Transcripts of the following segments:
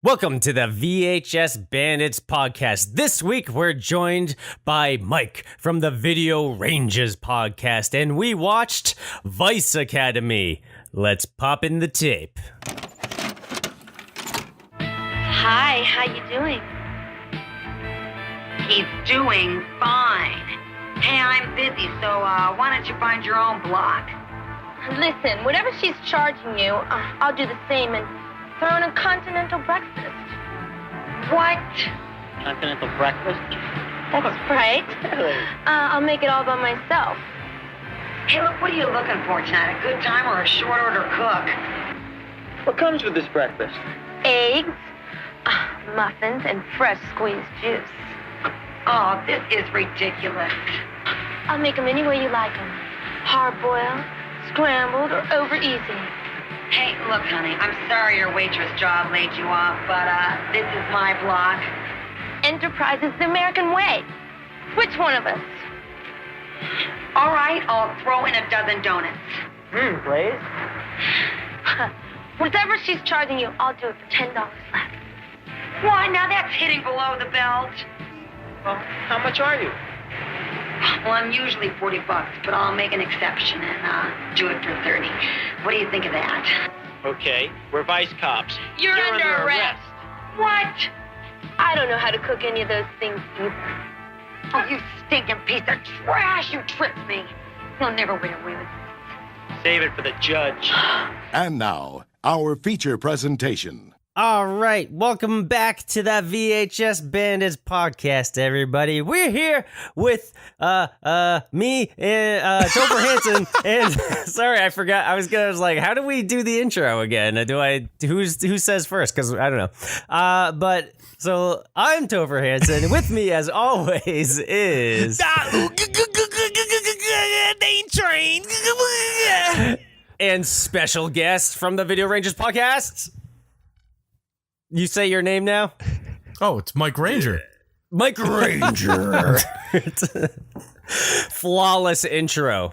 Welcome to the VHS Bandits podcast. This week we're joined by Mike from the Video Ranges podcast, and we watched ViceAcademy. Let's pop in the tape. Hi, how you doing? He's doing fine. Hey, I'm busy, so why don't you find your own block? Listen, whatever she's charging you, I'll do the same and throw in a continental breakfast. What? Continental breakfast? That's right. I'll make it all by myself. Hey, look, what are you looking for tonight? A good time or a short order cook? What comes with this breakfast? Eggs, muffins, and fresh squeezed juice. Oh, this is ridiculous. I'll make them any way you like them. Hard-boiled, scrambled, or over easy. Hey, look, honey, I'm sorry your waitress job laid you off, but this is my block. Enterprise is the American way. Which one of us? All right, I'll throw in a dozen donuts. Please? Whatever she's charging you, I'll do it for $10 less. Why, now that's hitting below the belt. Well, how much are you? Well, I'm usually $40, but I'll make an exception and do it for 30. What do you think of that? Okay, we're vice cops. You're under arrest. What? I don't know how to cook any of those things either. Oh, you stinking piece of trash! You tripped me. You'll never win away with this. Save it for the judge. And now, our feature presentation. All right, welcome back to the VHS Bandits podcast, everybody. We're here with me and Topher Hansen, and sorry, I forgot. I was like, how do we do the intro again? Who says first? Because I don't know. But so I'm Topher Hansen, and with me, as always, is train and special guest from the Video Ranges podcast. You say your name now? Oh, it's Mike Ranger. Mike Ranger. Flawless intro.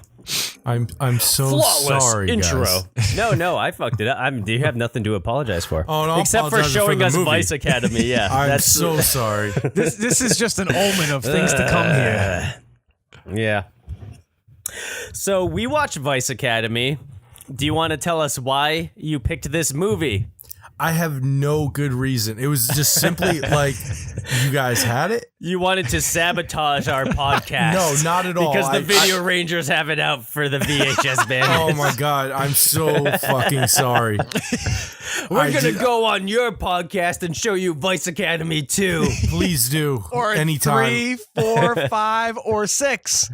I'm so Flawless sorry, intro. guys. No, I fucked it up. You have nothing to apologize for. Oh, no, I'll except for apologize showing for the us movie. ViceAcademy. Yeah, I'm so sorry. This is just an omen of things to come here. Yeah. So we watched ViceAcademy. Do you want to tell us why you picked this movie? I have no good reason. It was just simply like, you guys had it? You wanted to sabotage our podcast. No, not at all. Because the Video Rangers have it out for the VHS Bandits. Oh my God, I'm so fucking sorry. We're going to go on your podcast and show you ViceAcademy too. Please do. Or anytime. 3, 4, 5, or 6.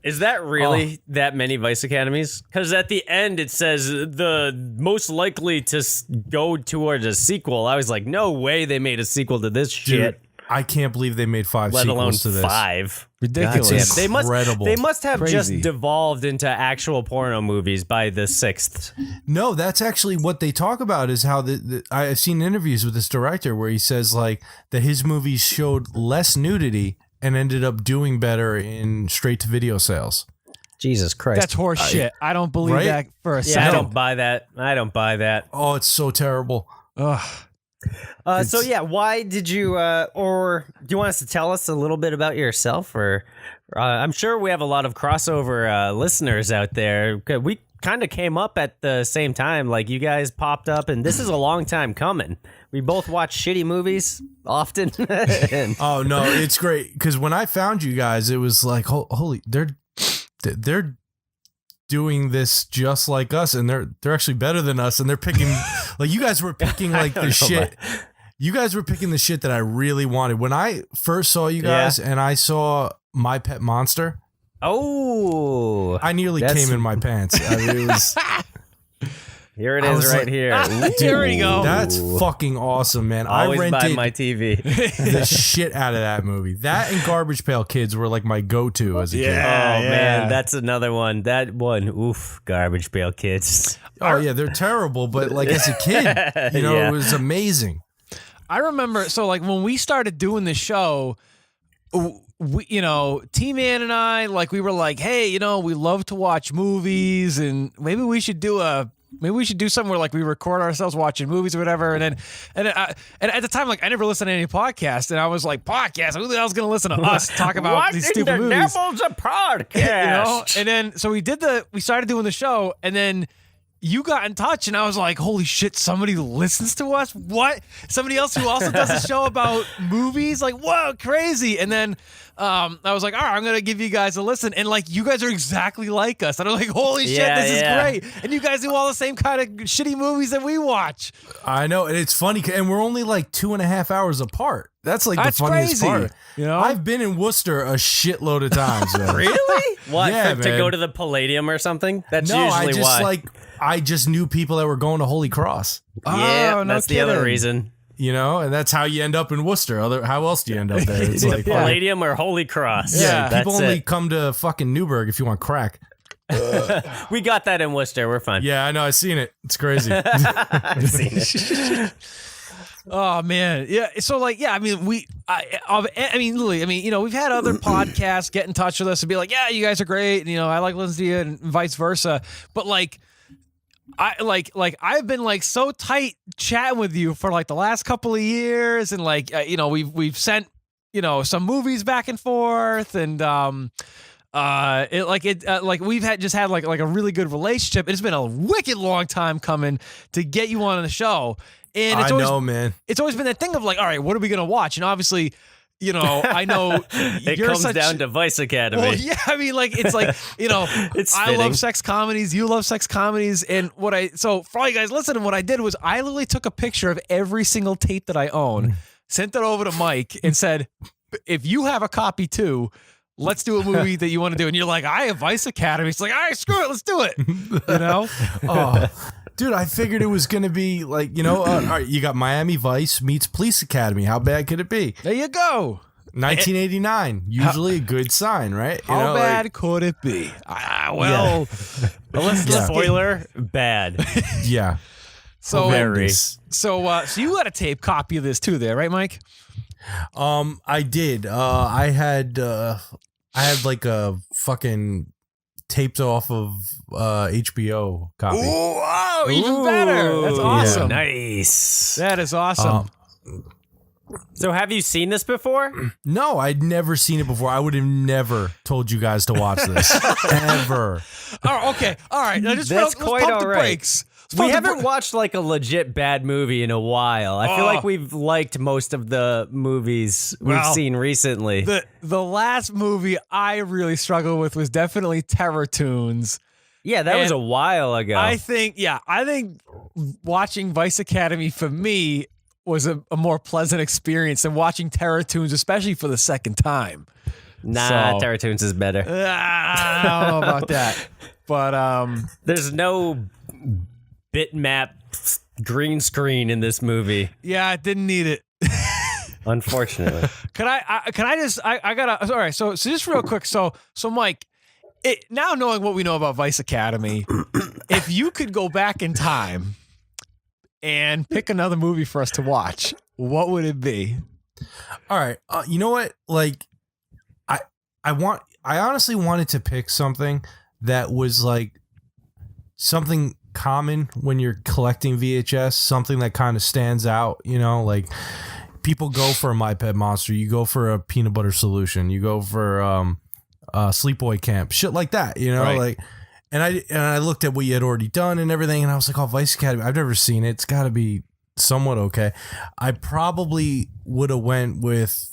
Is that really that many ViceAcademies? Because at the end it says the most likely to go towards a sequel. I was like, no way they made a sequel to this shit. Dude, I can't believe they made 5 Let alone sequels to this. 5. Ridiculous. That's They incredible. must have Crazy. just devolved into actual porno movies by the 6th. No, that's actually what they talk about is how I've seen interviews with this director where he says like that his movies showed less nudity and ended up doing better in straight-to-video sales. Jesus Christ. That's horse shit. I don't believe Right? that for a Yeah, second. I don't buy that. I don't buy that. Oh, it's so terrible. Ugh. So yeah, why did you, or do you want us to tell us a little bit about yourself? Or I'm sure we have a lot of crossover listeners out there. We kind of came up at the same time. Like you guys popped up, and this is a long time coming. We both watch shitty movies often. And Oh no, it's great because when I found you guys, it was like, holy, they're doing this just like us, and they're actually better than us, and they're picking like you guys were picking like the shit. You guys were picking the shit that I really wanted. When I first saw you guys, and I saw My Pet Monster, oh, I nearly came in my pants. I mean, it was. here it I is was right like, here. Here we go. That's fucking awesome, man. Always I buy rented my TV. the shit out of that movie. That and Garbage Pail Kids were like my go-to as a kid. Yeah. Oh man, that's another one. That one, oof, Garbage Pail Kids. Oh yeah, they're terrible, but like as a kid, you know, Yeah. it was amazing. I remember, so like when we started doing the show, we, T-Man and I, like we were like, hey, we love to watch movies and maybe we should do a maybe we should do something where like we record ourselves watching movies or whatever. And at the time, like I never listened to any podcast, and I was like, podcast? Who the hell's going to listen to us talk about these stupid movies? What in the devil's a podcast? You know? And then so we started doing the show, and then you got in touch, and I was like, holy shit, somebody listens to us? What? Somebody else who also does a show about movies? Like, whoa, crazy. And then I was like, all right, I'm going to give you guys a listen. And like, you guys are exactly like us. And I'm like, holy shit, this is great. And you guys do all the same kind of shitty movies that we watch. I know. And it's funny. And we're only like 2.5 hours apart. That's like the funniest crazy. part. You know? I've been in Worcester a shitload of times. Man. Really? What, Yeah, to man. go to the Palladium or something? That's No, usually I just why. I just knew people that were going to Holy Cross. Yeah, Oh, no that's the other kidding. reason. You know, and that's how you end up in Worcester. How else do you end up there? It's like Palladium or Holy Cross. yeah, that's people only it. come to fucking Newburgh if you want crack. We got that in Worcester. We're fine. Yeah, I know. I've seen it. It's crazy. I've seen it. Oh man, yeah. So like, yeah. I mean, literally. I mean, you know, we've had other podcasts get in touch with us and be like, yeah, you guys are great, and you know, I like listening to you, and vice versa. But like, I've been like so tight chatting with you for like the last couple of years, and like, you know, we've sent, you know, some movies back and forth, and we've had like a really good relationship. It's been a wicked long time coming to get you on the show. And it's man. It's always been that thing of like, all right, what are we gonna watch? And obviously, you know, I know It you're comes such, down to Vice Academy. well, yeah, I mean, like it's like, you know, It's I fitting. love sex comedies, you love sex comedies, and so for all you guys listening, what I did was I literally took a picture of every single tape that I own, sent it over to Mike, and said, if you have a copy too, let's do a movie that you want to do. And you're like, I have Vice Academy. It's like, all right, screw it, let's do it. You know? Oh, dude, I figured it was going to be like, you know, all right, you got Miami Vice meets Police Academy. How bad could it be? There you go. 1989, usually a good sign, right? You How know, bad could it be? Well, Spoiler, bad. yeah. so Horrendous. so you got a tape copy of this too, there, right, Mike? I did. I had like a fucking taped off of HBO copy. Oh, even better. That's Ooh, awesome. Nice. That is awesome. So have you seen this before? No, I'd never seen it before. I would have never told you guys to watch this. Ever. Oh, okay. All right. Now just That's let's quite pump the all right. brakes. Let's We pump the haven't bra- watched like a legit bad movie in a while. I feel like we've liked most of the movies we've Well, seen recently. The last movie I really struggled with was definitely Terror Tunes. Yeah, that was and a while ago. I think watching Vice Academy for me was a more pleasant experience than watching Terror Tunes, especially for the second time. Nah, So- Terror Tunes is better. I don't know about that. But There's no bitmap green screen in this movie, yeah, I didn't need it. unfortunately. Can I just I gotta all right, so just real quick, so Mike, now knowing what we know about Vice Academy, if you could go back in time and pick another movie for us to watch, what would it be? All right. You know what? Like, I honestly wanted to pick something that was like something common when you're collecting VHS, something that kind of stands out, you know, like people go for a My Pet Monster, you go for a Peanut Butter Solution, you go for Sleepaway Camp, shit like that, you know, Right. like, and I looked at what you had already done and everything, and I was like, oh, Vice Academy, I've never seen it. It's got to be somewhat okay. I probably would have went with,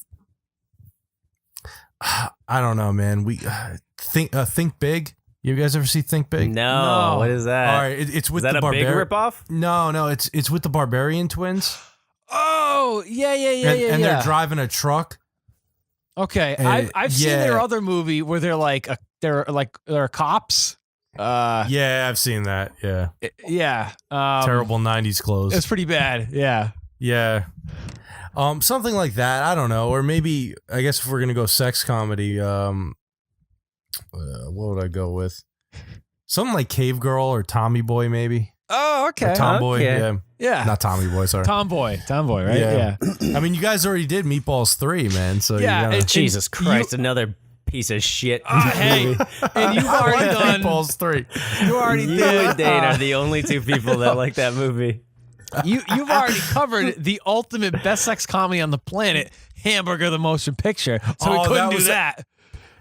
I don't know, man. We Think Big. You guys ever see Think Big? No, No. what is that? All right, it's with Is that the a big ripoff? No, it's with the Barbarian twins, Oh, yeah, and they're driving a truck. Okay, And- I've seen yeah. their other movie where they're cops. Yeah, I've seen that. Yeah, Yeah. terrible '90s clothes. It's pretty bad. Yeah. Yeah, something like that. I don't know, or maybe I guess if we're gonna go sex comedy, what would I go with? Something like Cave Girl or Tommy Boy, maybe. Oh, okay. Or Tomboy. Okay. Yeah, Yeah. not Tommy Boy. Sorry. Tomboy, right? Yeah. Yeah. I mean, you guys already did Meatballs 3, man. So Yeah, you gotta- it- Jesus Christ, another piece of shit. Hey, and you've already done. Meatballs 3. You already You did. and Dane are the only two people that like that movie. You've already covered the ultimate best sex comedy on the planet, Hamburger the Motion Picture. So we Oh, couldn't that do was- that.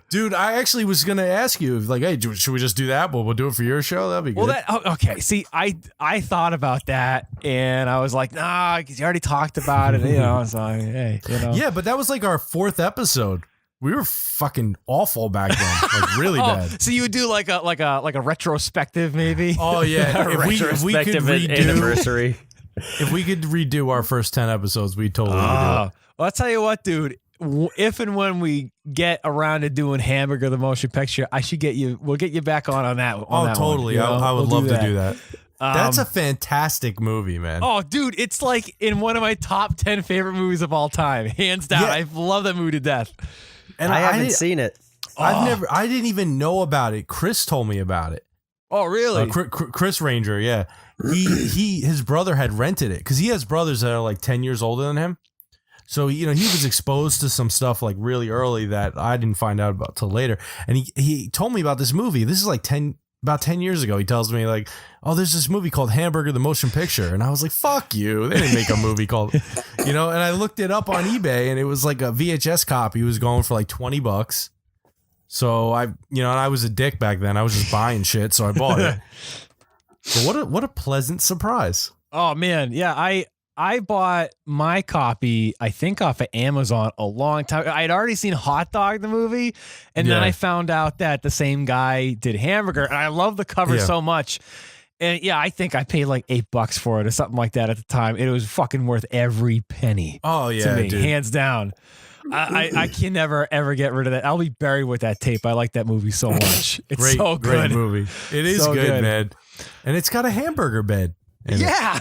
Dude, I actually was gonna ask you, like, hey, should we just do that? We'll do it for your show. That'd be good. Well, okay. See, I thought about that, and I was like, nah, because you already talked about it. You know, so hey, you know. Yeah, but that was like our 4th episode. We were fucking awful back then, like really bad. So you would do like a retrospection, maybe? Oh yeah, if we could Retrospective redo, anniversary. if we could redo our first 10 episodes, we totally would do it. Well, I'll tell you what, dude. If and when we get around to doing Hamburger the Motion Picture, I should get you. We'll get you back on that. Oh, that totally. One, you know? I would We'll love to do that. That's Um, a fantastic movie, man. Oh, dude, it's like in one of my top 10 favorite movies of all time, hands down. Yeah. I love that movie to death. and I haven't didn't- seen it. I didn't even know about it. Chris told me about it. Oh, really? Chris Ranger, yeah. His brother had rented it because he has brothers that are like 10 years older than him. So, you know, he was exposed to some stuff like really early that I didn't find out about till later. And he told me about this movie. This is like about 10 years ago. He tells me like, oh, there's this movie called Hamburger the Motion Picture. And I was like, fuck you. They didn't make a movie called, you know, and I looked it up on eBay and it was like a VHS copy. It was going for like $20. So and I was a dick back then. I was just buying shit. So I bought it. But what a pleasant surprise. Oh, man. Yeah, I bought my copy, I think, off of Amazon a long time. I had already seen Hot Dog, the movie, and then Yeah. I found out that the same guy did Hamburger, and I love the cover Yeah. so much. And yeah, I think I paid like $8 for it or something like that at the time. It was fucking worth every penny. Oh, To yeah, me, dude. hands down. I can never ever get rid of that. I'll be buried with that tape. I like that movie so much. It's Great, so great good. movie. It is So good, good. man. And it's got a hamburger bed. in it. Yeah.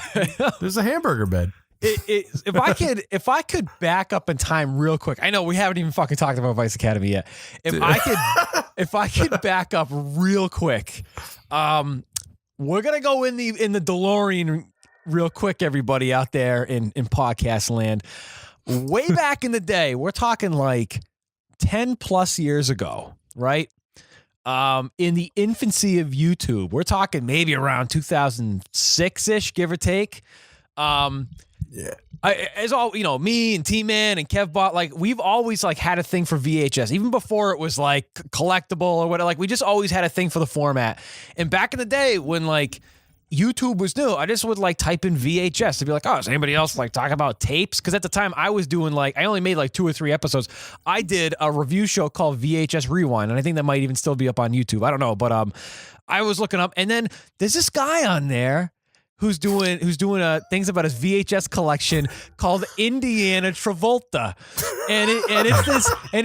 There's a hamburger bed. If I could back up in time real quick, I know we haven't even fucking talked about ViceAcademy yet. If I could back up real quick, we're gonna go in the DeLorean real quick, everybody out there in podcast land. Way back in the day, we're talking like 10 plus years ago, right? In the infancy of YouTube, we're talking maybe around 2006-ish, give or take. Yeah. As all you know, me and T-Man and Kevbot, like we've always like had a thing for VHS, even before it was like collectible or whatever. Like we just always had a thing for the format. And back in the day when like YouTube was new, I just would like type in VHS to be like, oh, is anybody else like talking about tapes? Because at the time I was doing like, I only made like 2 or 3 episodes. I did a review show called VHS Rewind, and I think that might even still be up on YouTube. I don't know, but I was looking up, and then there's this guy on there who's doing things about his VHS collection called Indiana Travolta, and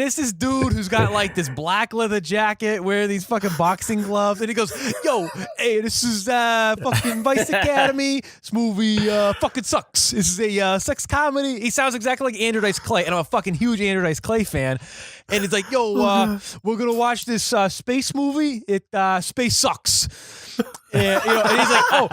it's this dude who's got like this black leather jacket, wearing these fucking boxing gloves, and he goes, "Yo, hey, this is fucking ViceAcademy. This movie fucking sucks. This is a sex comedy." He sounds exactly like Andrew Dice Clay, and I'm a fucking huge Andrew Dice Clay fan. And he's like, "Yo, we're gonna watch this space movie. Space sucks." And, you know, and he's like, "Oh,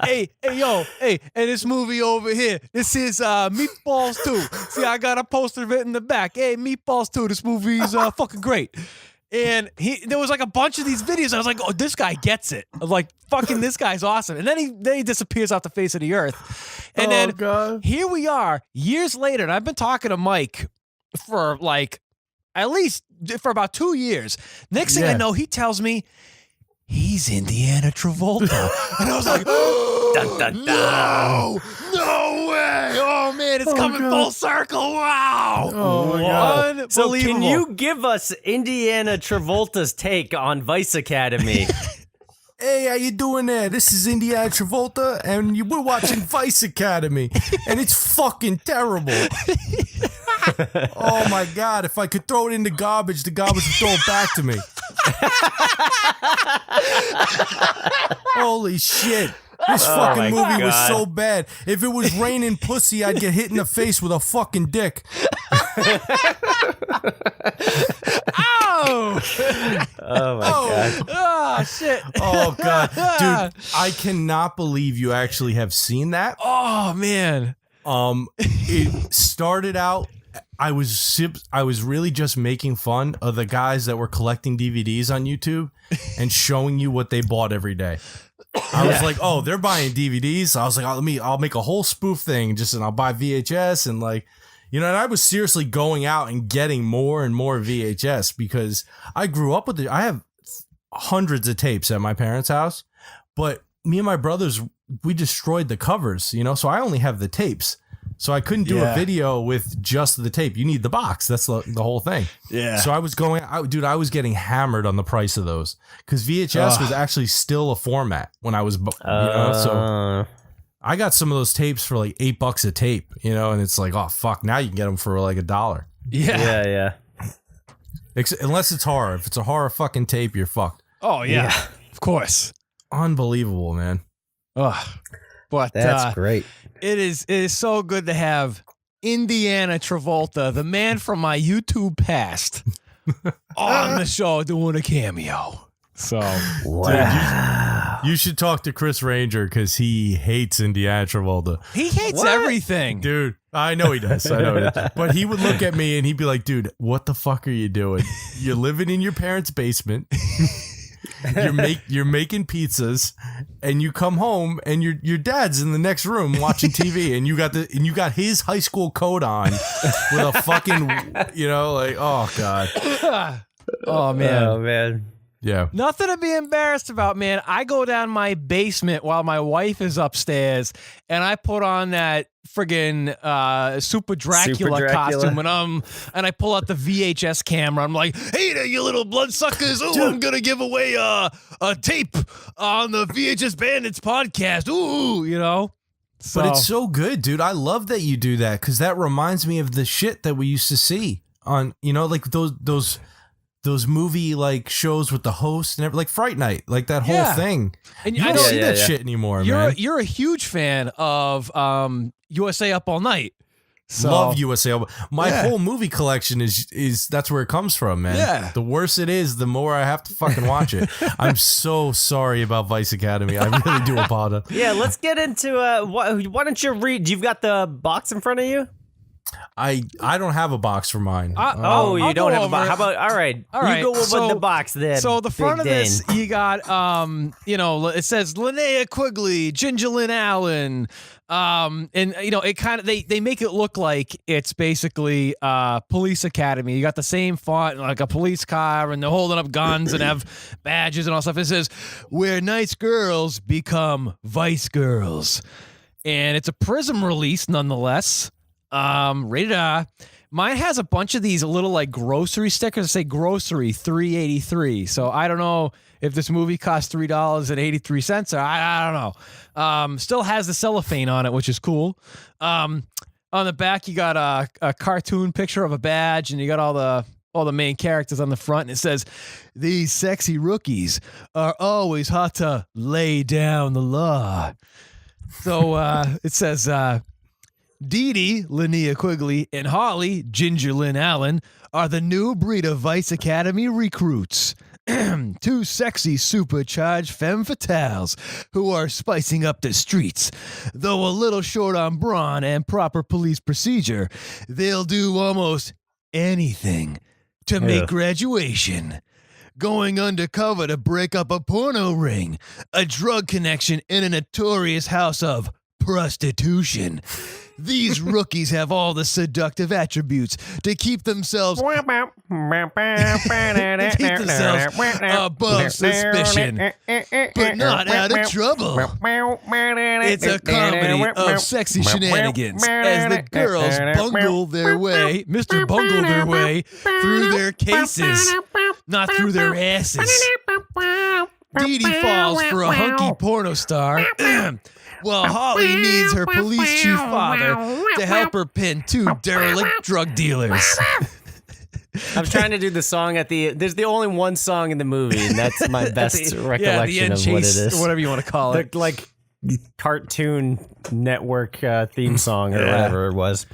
hey, yo, and this movie over here, this is Meatballs 2. See, I got a poster of it in the back. Hey, Meatballs 2, this movie's fucking great." And there was like a bunch of these videos. I was like, "Oh, this guy gets it." I was like, "Fucking, this guy's awesome." And then he disappears off the face of the earth. And God. Here we are, years later, and I've been talking to Mike for like at least for about 2 years. Next thing I know, he tells me he's Indiana Travolta. And I was like, Dun, dun, dun. no way. Oh, man, it's coming full circle. Wow. Oh, my God. Unbelievable. So can you give us Indiana Travolta's take on ViceAcademy? Hey, how you doing there? This is Indiana Travolta, and we're watching ViceAcademy, and it's fucking terrible. Oh my God! If I could throw it in the garbage would throw it back to me. Holy shit! This my fucking movie was God. so bad. If it was raining pussy, I'd get hit in the face with a fucking dick. Oh, Oh my God. oh, shit. Oh God, dude! I cannot believe you actually have seen that. Oh, man. It started out I was really just making fun of the guys that were collecting DVDs on YouTube and showing you what they bought every day. I was like, oh, they're buying DVDs. So I was like, I'll make a whole spoof thing and I'll buy VHS and like, and I was seriously going out and getting more and more VHS because I grew up with it. I have hundreds of tapes at my parents' house, but me and my brothers, we destroyed the covers, so I only have the tapes. So I couldn't do a video with just the tape. You need the box. That's the whole thing. Yeah. So I was I was getting hammered on the price of those because VHS was actually still a format when I was, so I got some of those tapes for like $8 a tape, and it's like, oh fuck, now you can get them for like $1. Yeah. Unless it's horror. If it's a horror fucking tape, you're fucked. Oh yeah. Of course. Unbelievable, man. But that's great. It is so good to have Indiana Travolta, the man from my YouTube past, on the show doing a cameo. So, wow. You should talk to Chris Ranger because he hates Indiana Travolta. He hates everything. Dude, I know he does. But he would look at me and he'd be like, dude, what the fuck are you doing? You're living in your parents' basement. You're making pizzas and you come home and your dad's in the next room watching TV and you got his high school coat on with a fucking like, oh god. Oh man. Yeah. Nothing to be embarrassed about, man. I go down my basement while my wife is upstairs and I put on that friggin' Super Dracula costume and I pull out the VHS camera. I'm like, hey there, you little bloodsuckers. Oh, I'm gonna give away a tape on the VHS Bandits podcast. Ooh, So. But it's so good, dude. I love that you do that because that reminds me of the shit that we used to see on, like those movie like shows with the host and like Fright Night, like that whole thing. And I don't see that shit anymore, man. You're a huge fan of USA Up All Night. So, love USA Up. My whole movie collection is that's where it comes from, man. Yeah. The worse it is, the more I have to fucking watch it. I'm so sorry about ViceAcademy. I really do apologize. Yeah, let's get into why don't you read? You've got the box in front of you? I don't have a box for mine. You I'll don't have a over box. it. How about all right? You go over the box then. So the front Big of this, Dane. you got it says Linnea Quigley, Ginger Lynn Allen, and it kind of they make it look like it's basically Police Academy. You got the same font, like a police car, and they're holding up guns and have badges and all stuff. It says where nice girls become vice girls, and it's a Prism release nonetheless. Rated R. Mine has a bunch of these little like grocery stickers that say grocery $3.83. So I don't know if this movie costs $3.83 or I don't know. Still has the cellophane on it, which is cool. On the back you got a cartoon picture of a badge, and you got all the main characters on the front, and it says, "These sexy rookies are always hot to lay down the law." So it says Dee Dee, Linnea Quigley, and Holly, Ginger Lynn Allen, are the new breed of ViceAcademy recruits. Two sexy, supercharged femme fatales who are spicing up the streets. Though a little short on brawn and proper police procedure, they'll do almost anything to make graduation. Going undercover to break up a porno ring, a drug connection in a notorious house of prostitution. These rookies have all the seductive attributes to keep themselves above suspicion, but not out of trouble. It's a comedy of sexy shenanigans as the girls bungle their way, Mr. Bungle their way through their cases, not through their asses. Dee Dee falls for a hunky porno star. Well, Holly needs her police chief father to help her pin two derelict drug dealers. I'm trying to do the song at the. There's the only one song in the movie, and that's my best recollection the end of chase, what it is. Or whatever you want to call it. The, like Cartoon Network theme song or whatever it was.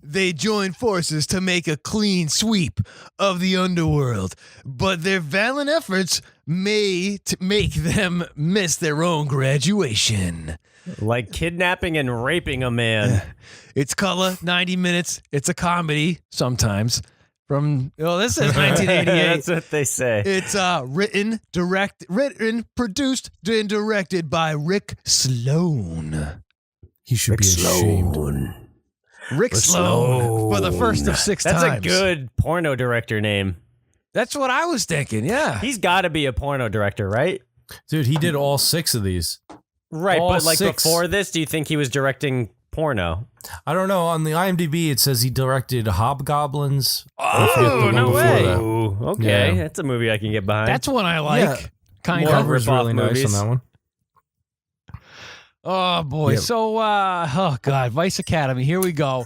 They join forces to make a clean sweep of the underworld, but their valiant efforts may make them miss their own graduation. Like kidnapping and raping a man. It's color, 90 minutes. It's a comedy sometimes. This is 1988. That's what they say. It's written, produced, and directed by Rick Sloan. He should be ashamed. Rick Sloan for the first of 6 That's times. a good porno director name. That's what I was thinking. Yeah. He's got to be a porno director, right? Dude, he did all 6 of these. Right, All but like 6. before this, do you think he was directing porno? I don't know. On the IMDb, it says he directed Hobgoblins. Oh, no way. Ooh, okay, Yeah. that's a movie I can get behind. That's one I like. Yeah. Kind More of. Cover's rip-off really nice movies. on that one. Oh boy. Yep. So oh god, Vice Academy. Here we go.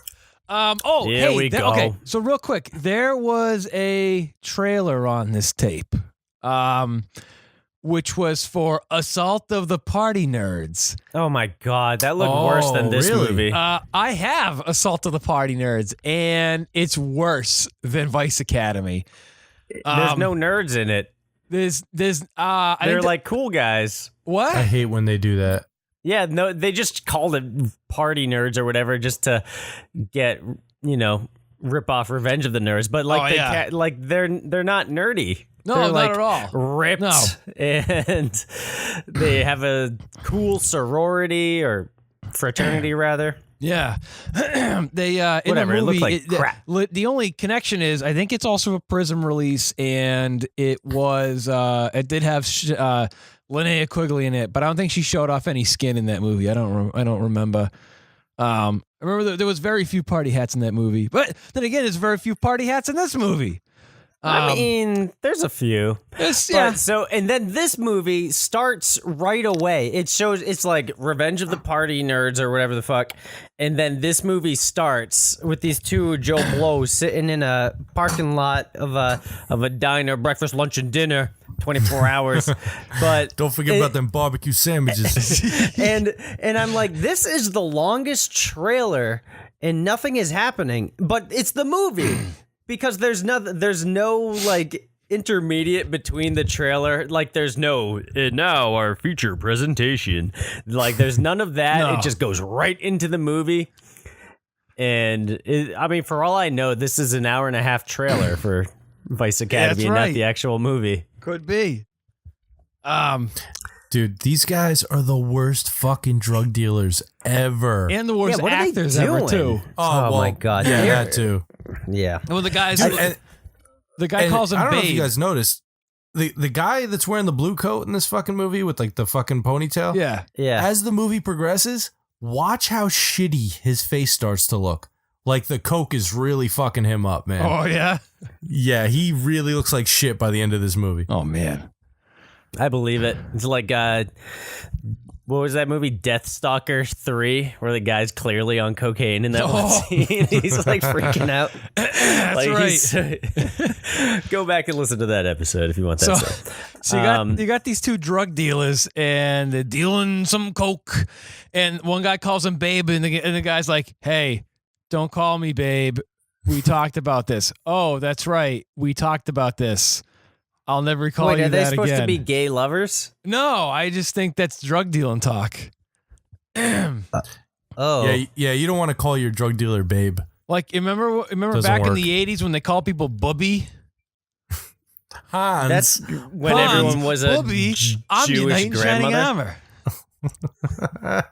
Here we go. Okay, so real quick, there was a trailer on this tape, which was for Assault of the Party Nerds. Oh my god, that looked worse than this really? movie. I have Assault of the Party Nerds, and it's worse than Vice Academy. There's no nerds in it. There's They're like cool guys. what? I hate when they do that. Yeah, no, they just called it party nerds or whatever just to get, rip off Revenge of the Nerds. But like, they're not nerdy. No, They're not like at all. Ripped, No. and they have a cool sorority or fraternity rather. Yeah, they in Whatever, the it movie. looked like crap. The only connection is I think it's also a Prism release, and it was it did have Linnea Quigley in it, but I don't think she showed off any skin in that movie. I don't remember. I remember there was very few party hats in that movie, but then again, there's very few party hats in this movie. I mean, there's a few. Yeah. And then this movie starts right away. It's like Revenge of the Party Nerds or whatever the fuck. And then this movie starts with these two Joe Blows sitting in a parking lot of a diner, breakfast, lunch, and dinner, 24 hours. But Don't forget about them barbecue sandwiches. and I'm like, this is the longest trailer and nothing is happening, but it's the movie. Because there's no like intermediate between the trailer. Like there's no now our feature presentation. Like there's none of that. No. It just goes right into the movie. And I mean, for all I know, this is an hour and a half trailer for Vice Academy and right. not the actual movie. Could be. Dude, these guys are the worst fucking drug dealers ever. And the worst Yeah, what are they actors ever doing? too. Oh, my God. Yeah, They're- that too. Yeah. Well, the guys, And- the guy and calls him I don't know if Babe. you guys noticed. The guy that's wearing the blue coat in this fucking movie with like the fucking ponytail. Yeah. Yeah. As the movie progresses, watch how shitty his face starts to look. Like the coke is really fucking him up, man. Oh yeah. Yeah, he really looks like shit by the end of this movie. Oh man. I believe it. It's like, what was that movie, Deathstalker 3, where the guy's clearly on cocaine in that one scene. He's like freaking out. That's right. Go back and listen to that episode if you want that stuff. So you got these two drug dealers, and they're dealing some coke, and one guy calls him Babe, and the guy's like, "Hey, don't call me Babe. We talked about this. Oh, that's right. We talked about this. I'll never call Wait, you are they that supposed again." to be gay lovers? No, I just think that's drug dealing talk. Oh. Yeah, you don't want to call your drug dealer babe. Like, remember Doesn't back in work. the 80s when they call people bubby? Hans. That's when Hans, everyone was a bubby, I'm your knight Jewish in shining grandmother. armor.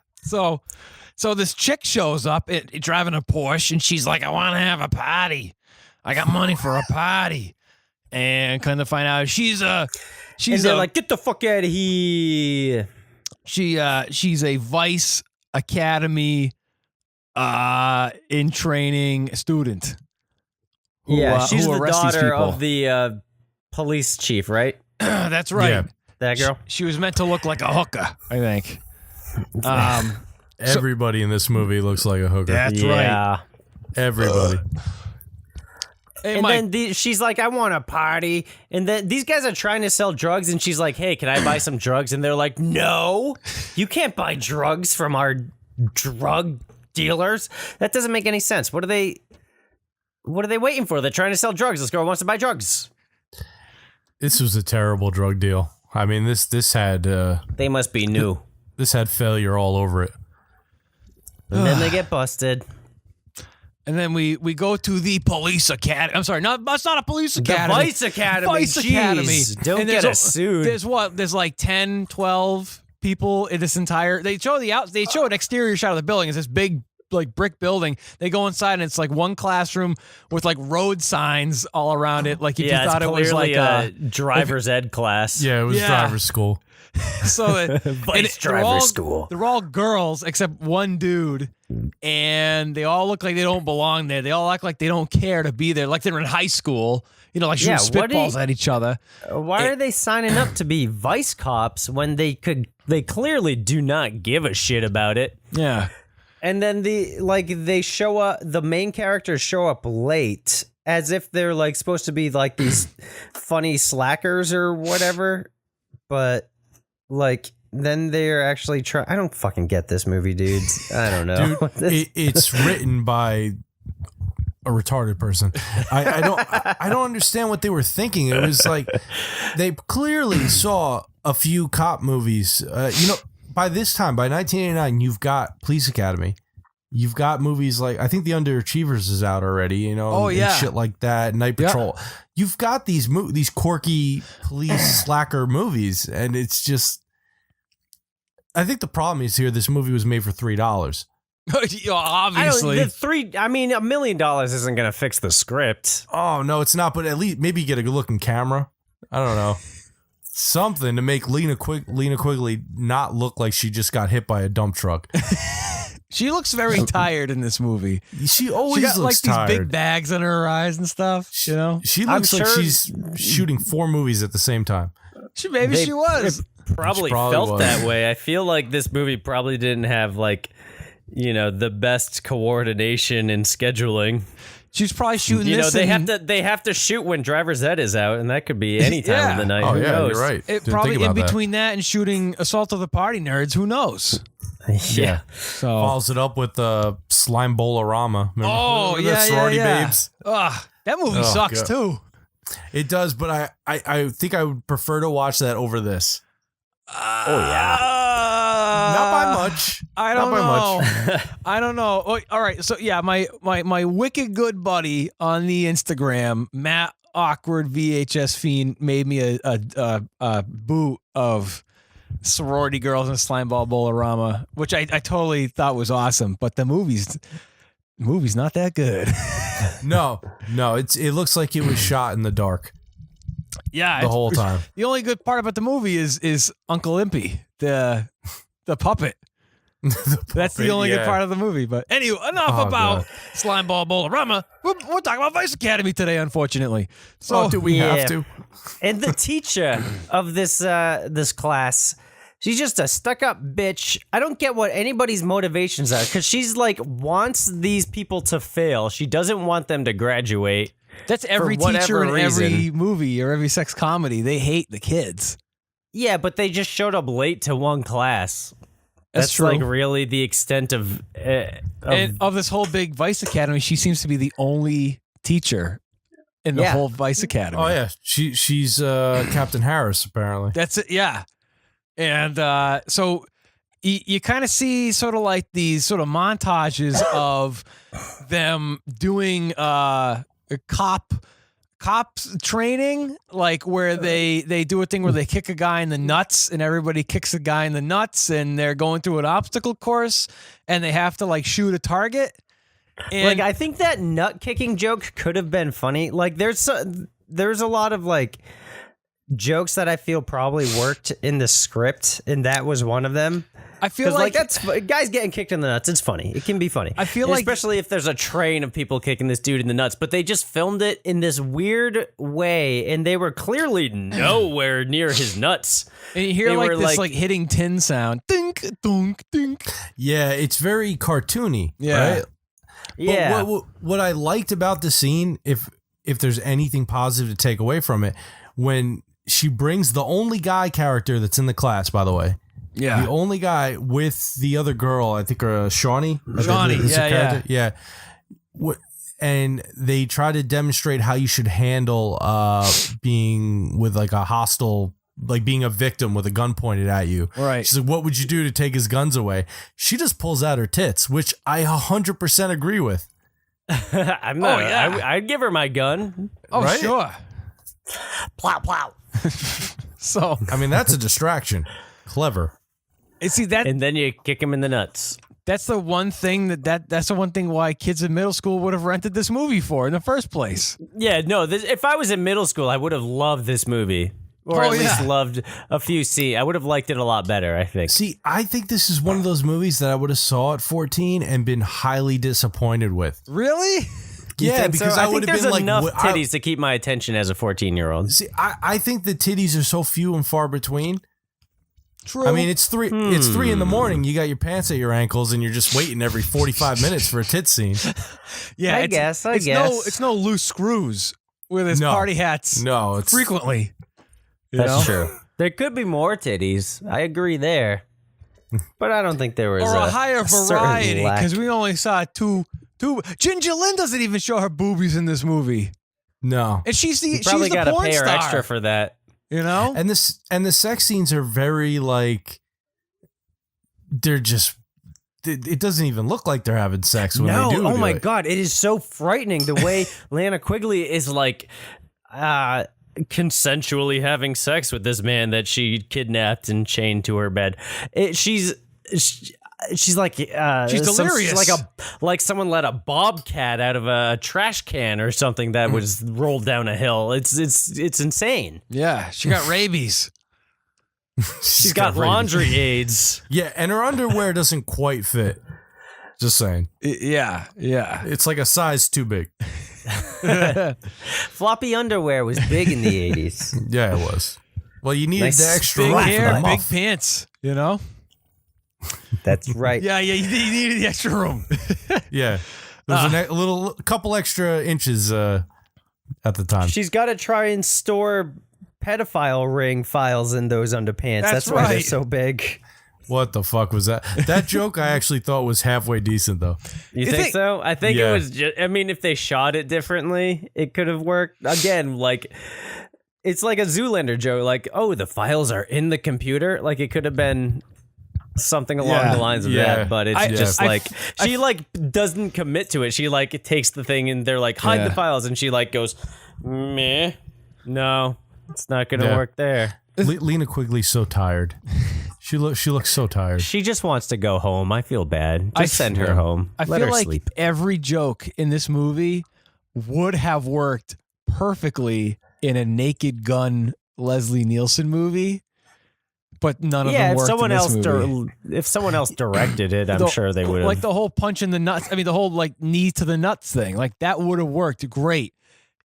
So this chick shows up driving a Porsche, and she's like, "I want to have a party. I got money for a party." And kind of find out she's And they're like, get the fuck out of here. she's a Vice Academy in training student. Yeah, she's who the arrests these daughter people. of the police chief, right? That's right. Yeah. That girl? She was meant to look like a hooker, I think. Everybody in this movie looks like a hooker. That's right. Yeah. Everybody. Hey, And Mike, then she's like, I want a party. And then these guys are trying to sell drugs. And she's like, hey, can I buy some drugs? And they're like, no, you can't buy drugs from our drug dealers. That doesn't make any sense. What are they waiting for? They're trying to sell drugs. This girl wants to buy drugs. This was a terrible drug deal. I mean, this had They must be new. This had failure all over it. And then they get busted. And then we go to the police academy. I'm sorry, that's not a police academy. The Vice Academy. Vice Academy. Jeez, don't And get there's us sued. There's like 10, 12 people in this entire. They show an exterior shot of the building. It's this big like brick building. They go inside and it's like one classroom with like road signs all around it. Like if you thought it was like a driver's ed class. Yeah, it was driver's school. So Vice driver school. They're all girls except one dude, and they all look like they don't belong there. They all act like they don't care to be there, like they're in high school. You know, like shooting spitballs at each other. Why are they signing up to be vice cops when they clearly do not give a shit about it? Yeah. And then they show up. The main characters show up late, as if they're like supposed to be like these funny slackers or whatever, but. Like, then they're actually trying. I don't fucking get this movie, dudes. I don't know. Dude, it's written by a retarded person. I don't understand what they were thinking. It was like they clearly saw a few cop movies. By this time, by 1989, you've got Police Academy. You've got movies like, I think The Underachievers is out already, and shit like that, Night Patrol. You've got these quirky police slacker movies, and it's just, I think the problem is here, this movie was made for $3. Obviously. $1 million isn't going to fix the script. Oh, no, it's not, but at least maybe get a good looking camera. I don't know. Something to make Lena Quigley not look like she just got hit by a dump truck. She looks very tired in this movie. She always got looks like tired. these big bags under her eyes and stuff. She looks like she's shooting 4 movies at the same time. She was. Probably felt that way. I feel like this movie probably didn't have the best coordination and scheduling. She's probably shooting this. They have to shoot when driver's ed is out, and that could be any time of the night. Oh, Who knows? You're right. It probably in between that and shooting Assault of the Party Nerds. Who knows? Yeah. So follows it up with the Slime Bowl-orama. Oh, yeah, sorority babes. That movie sucks God. too. It does, but I think I would prefer to watch that over this. Oh yeah. Not by much. I don't know. I don't know. Oh, all right. So yeah, my wicked good buddy on the Instagram, Matt Awkward VHS Fiend, made me a boot of sorority girls and slime ball bowl-orama, which I totally thought was awesome. But the movie's not that good. No, it looks like it was shot in the dark. Yeah, the whole time. The only good part about the movie is Uncle Impy, the puppet. That's the only good part of the movie. But anyway, enough about slime ball bowl-orama. We're talking about Vice Academy today, unfortunately. So do we have to? And the teacher of this class, she's just a stuck-up bitch. I don't get what anybody's motivations are, because she's like wants these people to fail. She doesn't want them to graduate. That's every teacher in every movie or every sex comedy. They hate the kids. Yeah, but they just showed up late to one class. That's true. Like really the extent of this whole big Vice Academy. She seems to be the only teacher in the whole Vice Academy. Oh yeah, she's Captain Harris apparently. That's it. Yeah, and so you kind of see sort of like these sort of montages of them doing cops training, like where they do a thing where they kick a guy in the nuts and everybody kicks a guy in the nuts, and they're going through an obstacle course and they have to like shoot a target. And like I think that nut kicking joke could have been funny. Like there's a lot of like jokes that I feel probably worked in the script, and that was one of them. I feel like that's guys getting kicked in the nuts. It's funny. It can be funny. I feel like, especially if there's a train of people kicking this dude in the nuts, but they just filmed it in this weird way, and they were clearly nowhere near his nuts. And you hear like this like hitting tin sound, dink, dunk, dink. Yeah, it's very cartoony. Yeah, right? Yeah. But what I liked about the scene, if there's anything positive to take away from it, when she brings the only guy character that's in the class, by the way. Yeah, the only guy with the other girl, I think, Shawnee. Yeah. And they try to demonstrate how you should handle being with like a hostile like being a victim with a gun pointed at you. Right. She's like, what would you do to take his guns away? She just pulls out her tits, which I 100% agree with. I'm not. yeah. I'd give her my gun. Oh, Right? sure. Plow, plow. So, I mean, that's a distraction. Clever. see that And then you kick him in the nuts. that's the one thing that's the one thing why kids in middle school would have rented this movie for in the first place. Yeah, no. If I was in middle school, I would have loved this movie, or Oh, at least yeah. loved a few scenes. I would have liked it a lot better. I think. See, I think this is one of those movies that I would have saw at 14 and been highly disappointed with. Really? Yeah, because So I think would have there's been like, enough I- titties to keep my attention as a 14-year-old. See, I think the titties are so few and far between. True. I mean, it's 3 in the morning. You got your pants at your ankles, and you're just waiting every 45 minutes for a tit scene. yeah, I it's- guess, I it's guess. it's no loose screws with his No. party hats No, it's frequently. You That's know? true. There could be more titties. I agree there, but I don't think there was Or a higher certain variety lack. because we only saw two. Ginger Lynn doesn't even show her boobies in this movie, no. and she's the You probably she's the got to porn pay her star. extra for that. You know? And the sex scenes are very like they're just. It doesn't even look like they're having sex when No, they do. oh my it. god, it is so frightening the way Lana Quigley is like consensually having sex with this man that she kidnapped and chained to her bed. She's like She's delirious. like someone let a bobcat out of a trash can or something that was rolled down a hill. It's insane. Yeah, she got rabies. She's got rabies. laundry aids. Yeah, and her underwear doesn't quite fit. Just saying. Yeah. It's like a size too big. Floppy underwear was big in the 80s. Yeah, it was. Well, you needed Nice the extra Big room for hair, the big muff. pants. You know? That's right. Yeah. You needed the extra room. Yeah. There's a little couple extra inches at the time. She's got to try and store pedophile ring files in those underpants. That's That's why they're right. so big. What the fuck was that? That joke I actually thought was halfway decent though. You think think- so? I think Yeah. it was just, I mean, if they shot it differently, it could have worked. Again, like, it's like a Zoolander joke. Like, oh, the files are in the computer. Like, it could have been something along Yeah. the lines of Yeah. that, but it's I- just I- like, she like doesn't commit to it. She like takes the thing and they're like, hide Yeah. the files. And she like goes, meh, no, it's not going to Yeah. work there. Lena Quigley's so tired. She looks so tired. She just wants to go home. I feel bad. I Just send her feel- home. I Let feel her like sleep. every joke in this movie would have worked perfectly in a Naked Gun Leslie Nielsen movie, but none of Yeah, them if worked someone in this else movie. if someone else directed it, I'm sure they would have. Like the whole punch in the nuts. I mean, the whole like knee to the nuts thing. Like that would have worked great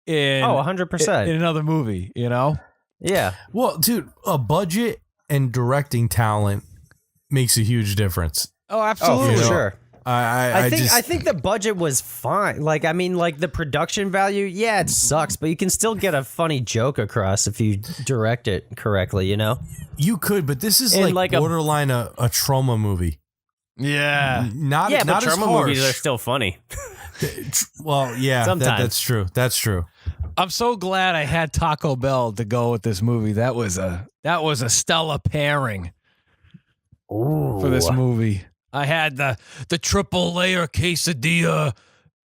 in 100%. in another movie. You know? Yeah. Well, dude, a budget and directing talent makes a huge difference. Oh, absolutely. for Sure. I I think the budget was fine. Like, I mean, like the production value, yeah, it sucks, but you can still get a funny joke across if you direct it correctly, you know? you could, but this is And like like a- borderline a trauma movie. Yeah. Not Yeah, but not as trauma harsh. movies are still funny. Well, yeah, Sometimes. that's true. That's true. I'm so glad I had Taco Bell to go with this movie. That was a stellar pairing for this movie. I had the triple layer quesadilla,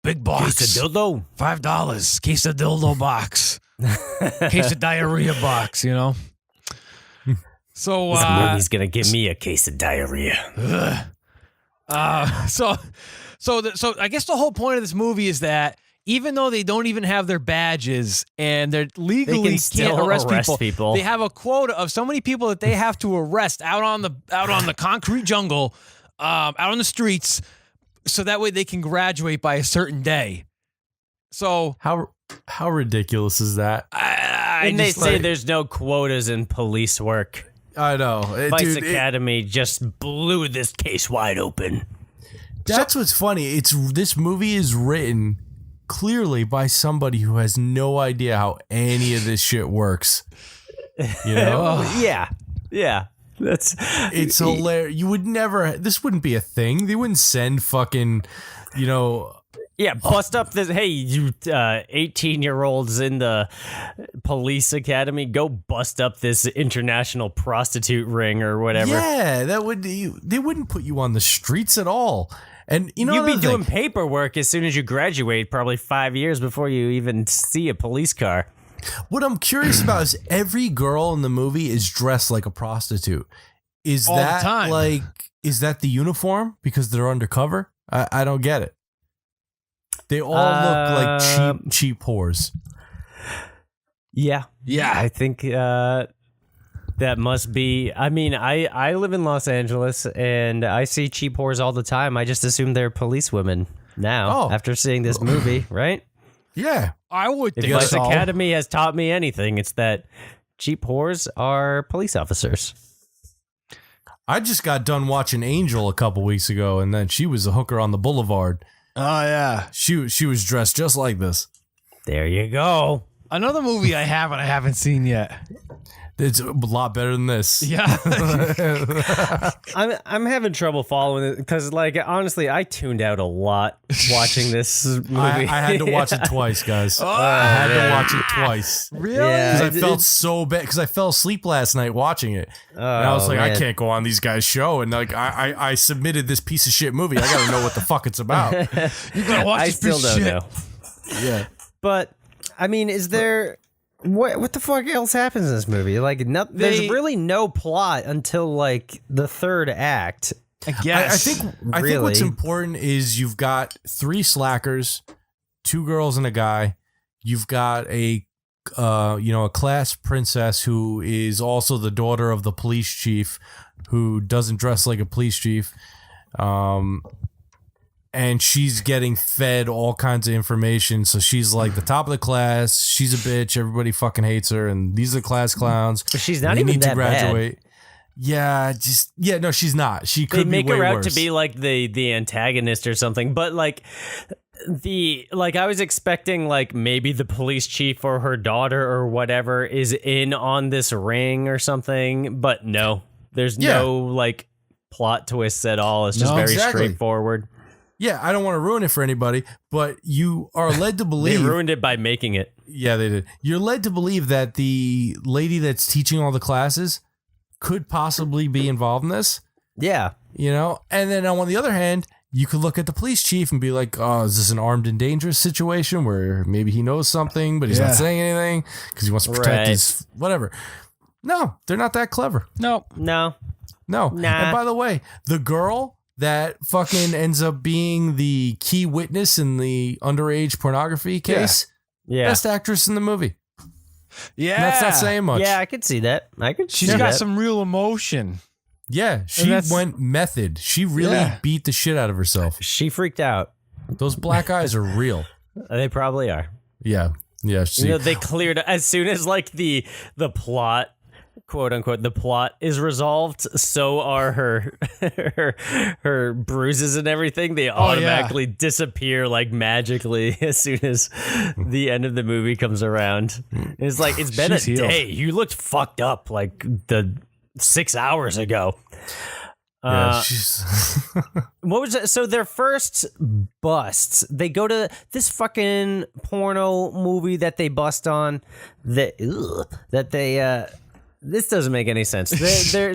big box, Quesadillo. $5 quesadillo box, quesadilla box. You know. So This movie's gonna give me a case of diarrhea. so I guess the whole point of this movie is that even though they don't even have their badges and they're legally They can still can't arrest arrest people, people. they have a quota of so many people that they have to arrest out on the concrete jungle, out on the streets, so that way they can graduate by a certain day. So How ridiculous is that? And they say there's no quotas in police work. I know. Vice Dude, Academy just blew this case wide open. that's what's funny. This movie is written clearly by somebody who has no idea how any of this shit works. You know? Yeah. That's It's hilarious. You would never. This wouldn't be a thing. They wouldn't send fucking, you know. Yeah, bust up this. Hey, you 18-year-olds in the police academy, go bust up this international prostitute ring or whatever. Yeah, they wouldn't put you on the streets at all. And you know, You'd be another doing thing, paperwork as soon as you graduate, probably 5 years before you even see a police car. what I'm curious about is every girl in the movie is dressed like a prostitute. Is All the that time. like, is that the uniform because they're undercover? I don't get it. They all look like cheap whores. Yeah. I think that must be. I mean, I live in Los Angeles and I see cheap whores all the time. I just assume they're police women now after seeing this movie, right? Yeah. I would If think Vice so. Academy has taught me anything, it's that cheap whores are police officers. I just got done watching Angel a couple weeks ago, and then she was a hooker on the boulevard. Oh yeah. She was dressed just like this. There you go. Another movie I haven't seen yet. It's a lot better than this. Yeah. I'm having trouble following it because, like, honestly, I tuned out a lot watching this movie. I had to watch it twice, guys. I had to watch it twice. Really? Yeah. Because I felt so bad because I fell asleep last night watching it. And I was like, I can't go on these guys' show. And like, I submitted this piece of shit movie. I got to know what the fuck it's about. You gotta watch I this still piece of don't shit. know. Yeah. But I mean, is there what the fuck else happens in this movie? Like, there's really no plot until like the third act. I guess. I think what's important is you've got 3 slackers, 2 girls and a guy. You've got a class princess who is also the daughter of the police chief, who doesn't dress like a police chief. And she's getting fed all kinds of information. So she's like the top of the class. She's a bitch. Everybody fucking hates her. And these are the class clowns. But she's not They even need that to graduate. Yeah, no, she's not. She could They be make way her out worse. to be like the antagonist or something, but like I was expecting like maybe the police chief or her daughter or whatever is in on this ring or something, but no, there's no like plot twists at all. It's just No, very exactly. straightforward. Yeah, I don't want to ruin it for anybody, but you are led to They believe. ruined it by making it. Yeah, they did. You're led to believe that the lady that's teaching all the classes could possibly be involved in this. Yeah. You know, and then on the other hand, you could look at the police chief and be like, "Oh, is this an armed and dangerous situation where maybe he knows something, but he's not saying anything because he wants to protect his whatever?" No, they're not that clever. No. No. No. Nah. And by the way, the girl that fucking ends up being the key witness in the underage pornography case, Yeah. best actress in the movie. Yeah. And that's not saying much. Yeah, I could see that. She's got some real emotion. Yeah, she went method. She really beat the shit out of herself. She freaked out. Those black eyes are real. They probably are. Yeah. Yeah. You know, they cleared as soon as like the plot, quote unquote, the plot is resolved. So are her bruises and everything. They automatically disappear like magically as soon as the end of the movie comes around. It's like it's been a She's healed. day. You looked fucked up like the 6 hours ago. Yeah, she's What was it? So their first busts, they go to this fucking porno movie that they bust on. This doesn't make any sense.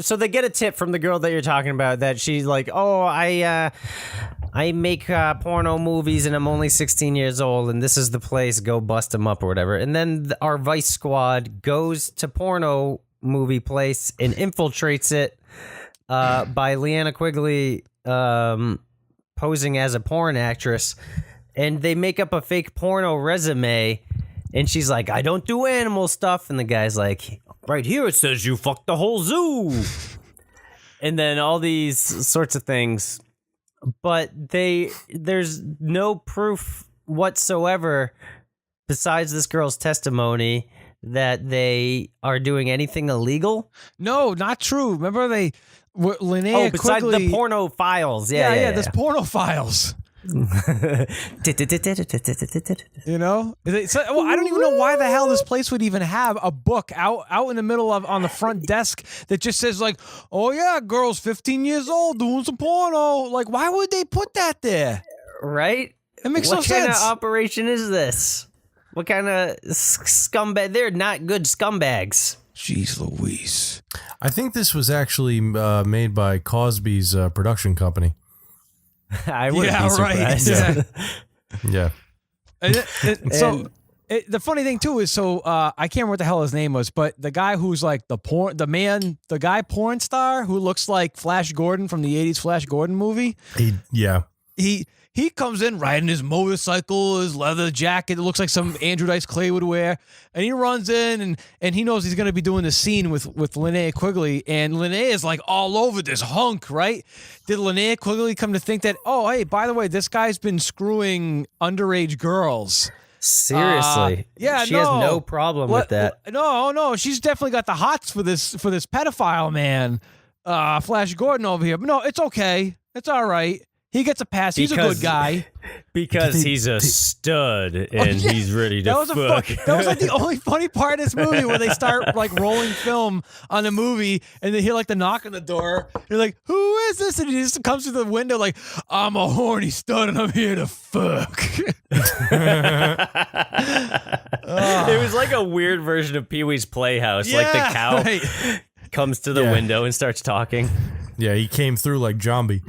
So they get a tip from the girl that you're talking about that she's like, "Oh, I make porno movies and I'm only 16 years old and this is the place. Go bust them up or whatever." And then our Vice squad goes to porno movie place and infiltrates it. By Leanna Quigley posing as a porn actress, and they make up a fake porno resume, and she's like, "I don't do animal stuff," and the guy's like, "Right here it says you fucked the whole zoo," and then all these sorts of things, but there's no proof whatsoever besides this girl's testimony that they are doing anything illegal. No, not true. Remember Linnea Besides Quigley, the porno files. Yeah, there's porno files. You know? Well, I don't even know why the hell this place would even have a book out in the middle of on the front desk that just says like, "Oh yeah, girls 15 years old doing some porno." Like, why would they put that there? Right? It makes what no kind sense. of operation is this? What kind of scumbag? They're not good scumbags. Jeez Louise. I think this was actually made by Cosby's production company. I wouldn't be surprised. Yeah. Yeah. So the funny thing too is, I can't remember what the hell his name was, but the guy who's like the guy porn star who looks like Flash Gordon from the 80s Flash Gordon movie. He comes in riding his motorcycle, his leather jacket. It looks like some Andrew Dice Clay would wear. And he runs in and he knows he's going to be doing the scene with Linnea Quigley. And Linnea is like all over this hunk, right? Did Linnea Quigley come to think that, oh, hey, by the way, this guy's been screwing underage girls? Seriously. Yeah, she has no problem with that. No, she's definitely got the hots for this pedophile man, Flash Gordon over here. But no, it's okay. It's all right. He gets a pass. He's a good guy. Because he's a stud and he's ready to fuck. That was like the only funny part of this movie where they start like rolling film on the movie and they hear like the knock on the door. You're like, who is this? And he just comes through the window like, I'm a horny stud and I'm here to fuck. It was like a weird version of Pee-wee's Playhouse. Like the cow comes to the window and starts talking. Yeah, he came through like Zombie.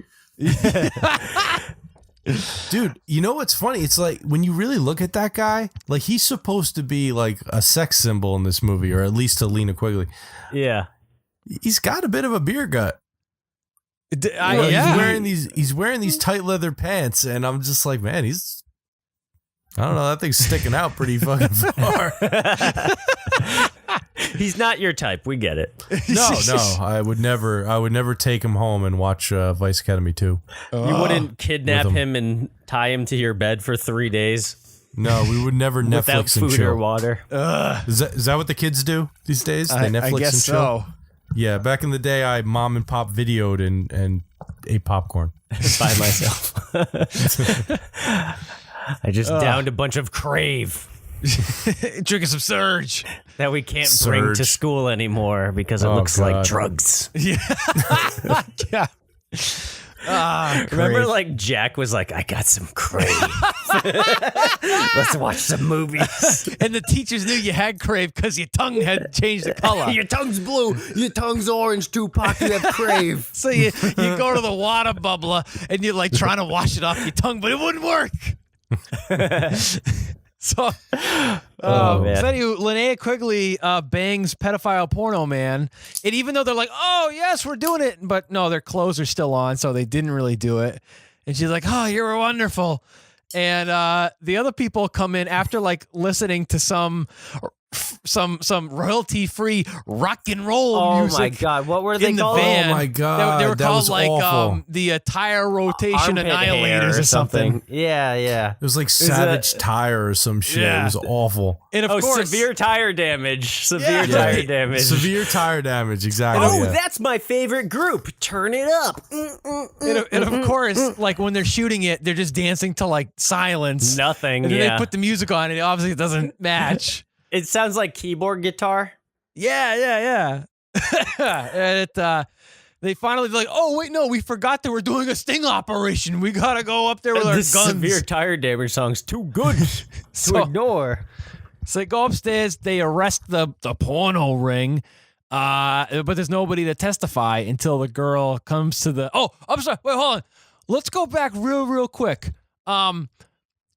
Dude, you know what's funny? It's like when you really look at that guy, like he's supposed to be like a sex symbol in this movie, or at least to Lena Quigley. Yeah, he's got a bit of a beer gut. He's wearing these tight leather pants, and I'm just like, man, I don't know, that thing's sticking out pretty fucking far. He's not your type. We get it. No, I would never take him home and watch Vice Academy 2. You wouldn't kidnap him and tie him to your bed for 3 days? No, we would never Netflix without and food chill. or water. Is that what the kids do these days? They Netflix I guess and chill? so. Yeah, back in the day, I mom and pop videoed and ate popcorn. By myself. I just downed a bunch of Crave. Drinking some Surge that we can't bring to school anymore because it looks like drugs. Yeah. Remember, like Jack was like, "I got some Crave. Let's watch some movies." And the teachers knew you had Crave because your tongue had changed the color. Your tongue's blue. Your tongue's orange. Tupac, you have Crave. So you go to the water bubbler and you're like trying to wash it off your tongue, but it wouldn't work. So, man. So anyway, Linnea Quigley bangs pedophile porno man, and even though they're like, "Oh yes, we're doing it," but no, their clothes are still on, so they didn't really do it. And she's like, "Oh, you're wonderful," and the other people come in after like listening to some royalty-free rock and roll music. Oh my god, what were they in the called? van. Oh my god, they were that called was like awful. the Tire Rotation Armpit hair Annihilators or something. Yeah. It was like Savage Tire or some shit. Yeah. It was awful. And of course, severe tire damage. Severe Yeah. tire damage. Severe tire damage, exactly. Oh, yeah. that's my favorite group. Turn it up. and of course, like when they're shooting it, they're just dancing to like silence. Nothing. And then Yeah. they put the music on, and obviously it doesn't match. It sounds like keyboard guitar. Yeah. And they finally like, oh wait, no, we forgot that we're doing a sting operation. We gotta go up there with our This guns. severe tire damage song's too good So- to ignore. So they go upstairs, they arrest the porno ring, but there's nobody to testify until the girl comes to the. Oh, I'm sorry. Wait, hold on. Let's go back real quick.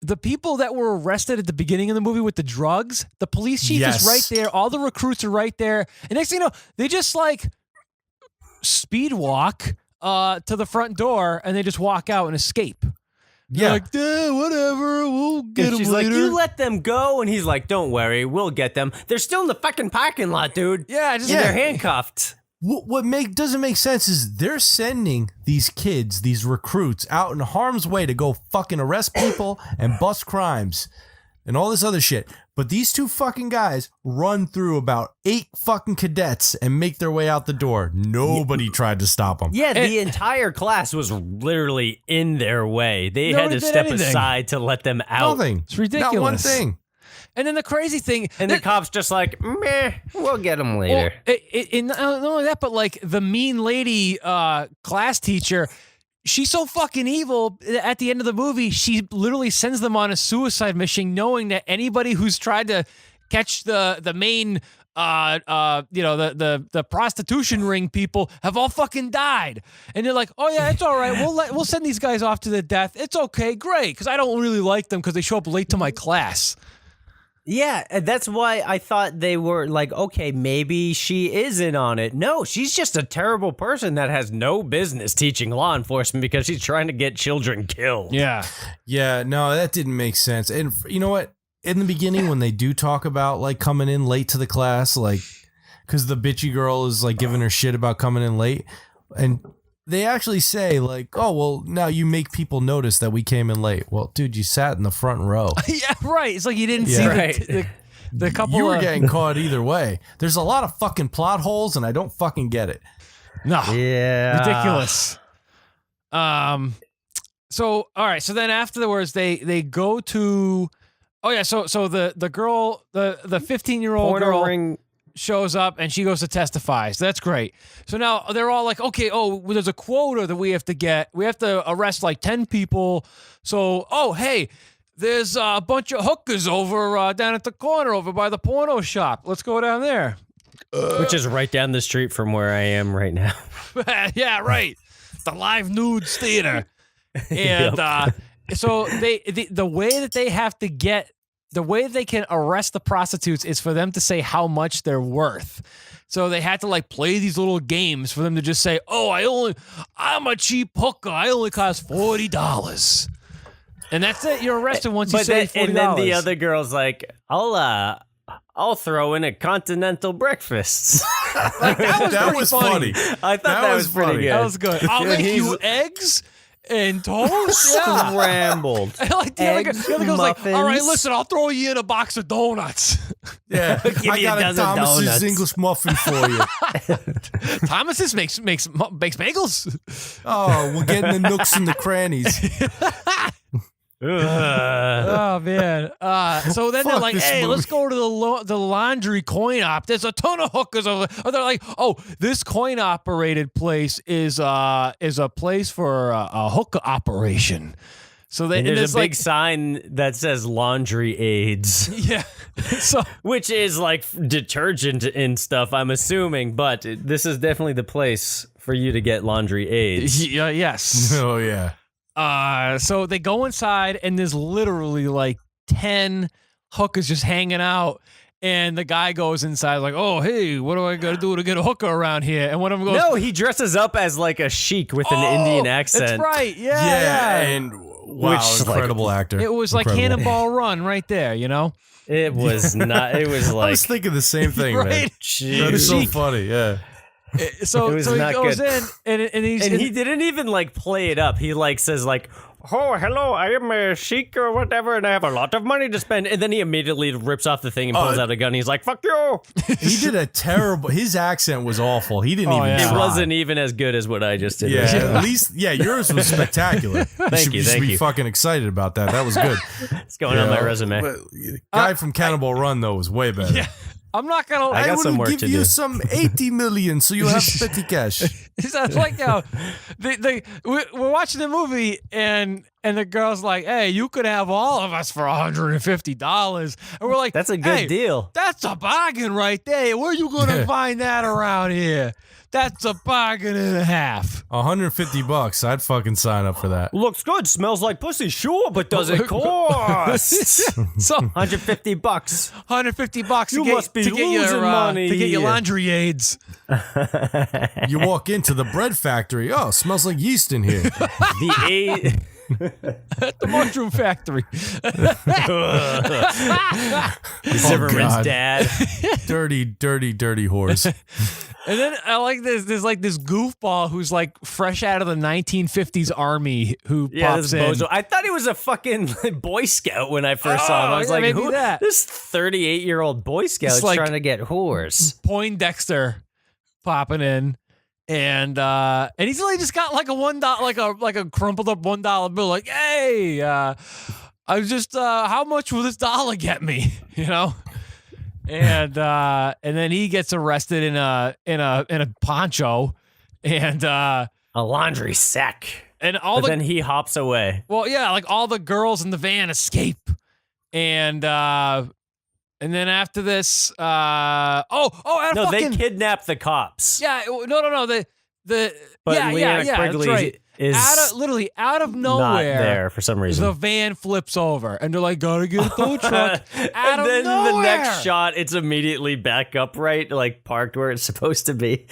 The people that were arrested at the beginning of the movie with the drugs, the police chief is right there. All the recruits are right there. And next thing you know, they just like speed walk to the front door and they just walk out and escape. They're like, whatever, we'll get them She's later. like, you let them go, and he's like, don't worry, we'll get them. They're still in the fucking parking lot, dude. Yeah, just They're handcuffed. What doesn't make sense is they're sending these kids, these recruits, out in harm's way to go fucking arrest people and bust crimes and all this other shit. But these two fucking guys run through about 8 fucking cadets and make their way out the door. Nobody tried to stop them. Yeah, the entire class was literally in their way. They had Nobody to did step anything. aside to let them out. Nothing. It's ridiculous. Not one thing. And then the crazy thing, And the cop's just like, meh, we'll get them later. not only that, but like the mean lady class teacher she's so fucking evil. At the end of the movie, she literally sends them on a suicide mission, knowing that anybody who's tried to catch the main, the prostitution ring people have all fucking died. And they're like, oh yeah, it's all right. We'll send these guys off to their death. It's okay, great, because I don't really like them because they show up late to my class. Yeah, that's why I thought they were like, okay, maybe she is in on it. No, she's just a terrible person that has no business teaching law enforcement because she's trying to get children killed. Yeah. Yeah, no, that didn't make sense. And you know what? In the beginning, when they do talk about like coming in late to the class, like because the bitchy girl is like giving her shit about coming in late, and they actually say like, oh, well, now you make people notice that we came in late. Well, dude, you sat in the front row. Yeah, right. It's like you didn't see the couple you were of... getting caught either way. There's a lot of fucking plot holes, and I don't fucking get it. No. Yeah. Ridiculous. So, all right. So then afterwards, they go to... Oh, yeah. So the girl, the 15-year-old girl... ring. shows up and she goes to testify. So that's great. So now they're all like, okay, there's a quota that we have to get. We have to arrest like 10 people. So, hey, there's a bunch of hookers over down at the corner over by the porno shop. Let's go down there. Which is right down the street from where I am right now. Yeah, right. The Live Nudes Theater. And so the way that they have to get the way they can arrest the prostitutes is for them to say how much they're worth. So they had to like play these little games for them to just say, I'm a cheap hooker. I only cost $40. And that's it. You're arrested once you say $40. And then the other girl's like, I'll throw in a continental breakfast. Like, that was funny. I thought that was pretty funny. good. That was good. I'll make you eggs and toast. Yeah. Scrambled. Like the other girl's like, muffins. all right, listen, I'll throw you in a box of donuts. Yeah, Give I me a got a dozen Thomas's donuts. English muffin for you. Thomas's makes bagels. Oh, we're getting the nooks and the crannies. Oh man! So then they're Fuck like, this "Hey, movie. let's go to the laundry coin op. There's a ton of hookers over." Or they're like, "Oh, this coin operated place is a place for a hooker operation." So they And there's it's a big like, sign that says laundry aids, yeah. So which is like detergent and stuff, I'm assuming, but this is definitely the place for you to get laundry aids. yes. Oh yeah. So they go inside and there's literally like 10 hookers just hanging out. And the guy goes inside like, oh, hey, what do I got to do to get a hooker around here? And one of them goes, No, he dresses up as like a sheik with an Indian accent. That's right. Yeah. And wow, Which, incredible actor. It was like Incredible. Cannonball Run right there, you know? It was not, it was I like, was thinking the same thing, man. Right. That's so funny. Yeah. So It was he not goes good. in and he's and he didn't even like play it up. He like says like, oh, hello, I am a sheik or whatever, and I have a lot of money to spend. And then he immediately rips off the thing and pulls out a gun. He's like, fuck you. He did a terrible. His accent was awful. He didn't even. yeah. It try. wasn't even as good as what I just did. Yeah, at least yours was spectacular. Thank you, should thank be you. fucking excited about that. That was good. It's going on my Yeah. resume. But guy from Cannibal Run though was way better. Yeah. I'm not gonna. I got will some work give to you do. some 80 million so you have petty cash. It's like we're watching the movie and the girl's like, "Hey, you could have all of us for $150," and we're like, That's a good "Hey, deal. That's a bargain right there. Where you gonna find that around here? That's a bargain and a half." $150. I'd fucking sign up for that. Looks good, smells like pussy, sure, but does it cost? So $150. $150 You must be to get losing your money to get your here. laundry aids. You walk into the bread factory. Oh, smells like yeast in here. The The mushroom factory. Zimmerman's God. dad. Dirty, dirty, dirty whores. And then I like this. There's like this goofball who's like fresh out of the 1950s army who Yeah, pops this in. bozo. I thought he was a fucking Boy Scout when I first saw him. I was yeah, like, maybe who? that. This 38-year-old Boy Scout like- trying to get whores. Poindexter popping in, and he's like just got like a $1 like a crumpled up $1 bill. Like, hey, I was just how much will this dollar get me? You know. And then he gets arrested in a poncho, and A laundry sack. And all But then he hops away. well, yeah, like all the girls in the van escape, and then after this, No, they kidnap the cops. yeah, no, the But yeah, Leanna yeah, Quigley that's right. is Literally out of not nowhere, there for some reason. the van flips over, and they're like, "Gotta get a tow truck." Out and of then nowhere. the next shot, it's immediately back upright, like parked where it's supposed to be.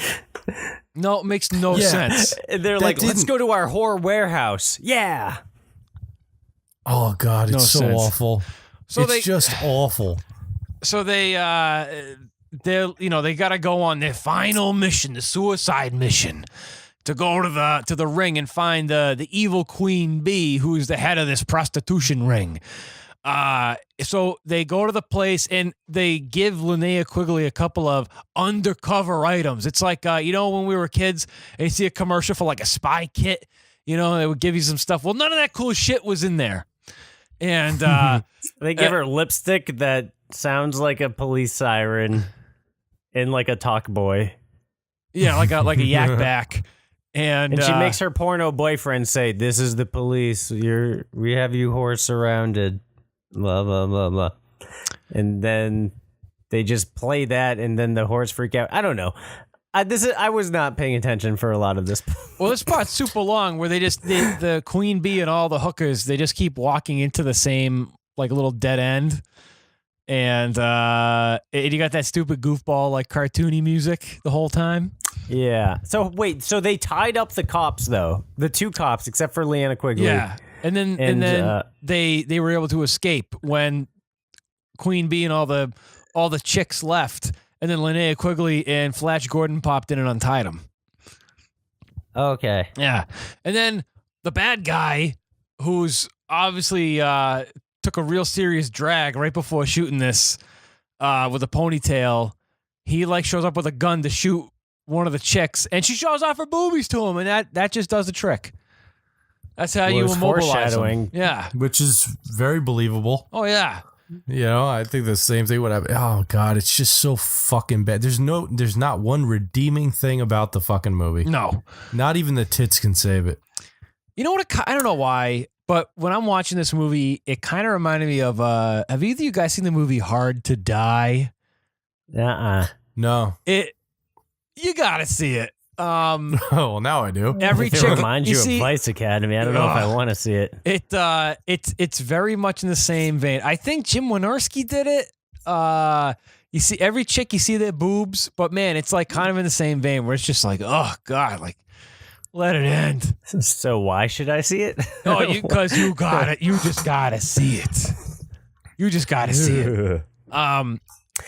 No, it makes no Yeah. sense. And they're That like, let's didn't- go to our horror warehouse. Yeah. Oh God, it's No so sense. awful. So it's they- just awful. So they got to go on their final mission, the suicide mission, to go to the ring and find the evil Queen Bee, who's the head of this prostitution ring. So they go to the place and they give Linnea Quigley a couple of undercover items. It's like when we were kids and you see a commercial for like a spy kit, they would give you some stuff. Well, none of that cool shit was in there. And They give her lipstick that sounds like a police siren and like a talk boy. yeah, like a yak back. And And she makes her porno boyfriend say, "This is the police. We have you whore surrounded." Blah blah blah blah. And then they just play that, and then the whores freak out. I don't know. I was not paying attention for a lot of this. Well, this part's super long where the Queen Bee and all the hookers, they just keep walking into the same like little dead end. And you got that stupid goofball like cartoony music the whole time. Yeah. So wait. So they tied up the cops though. The two cops, except for Leanna Quigley. Yeah. And then they were able to escape when Queen Bee and all the chicks left. And then Linnea Quigley and Flash Gordon popped in and untied him. Okay. Yeah. And then the bad guy, who's obviously took a real serious drag right before shooting this with a ponytail, he like shows up with a gun to shoot one of the chicks, and she shows off her boobies to him, and that just does the trick. That's how you it's immobilize foreshadowing. him. Yeah. Which is very believable. Oh, yeah. I think the same thing would happen. Oh God, it's just so fucking bad. There's not one redeeming thing about the fucking movie. No. Not even the tits can save it. You know what? I don't know why, but when I'm watching this movie, it kind of reminded me of, have either of you guys seen the movie Hard to Die? No. You gotta see it. Oh, well, now I do. Every If it chick reminds you see, of Vice Academy, I don't know if I want to see it. It's very much in the same vein. I think Jim Wynorski did it. You see every chick, you see their boobs, but man, it's like kind of in the same vein where it's just like, oh God, like let it end. So why should I see it? Oh, because you got it. You just gotta see it. You just gotta see it.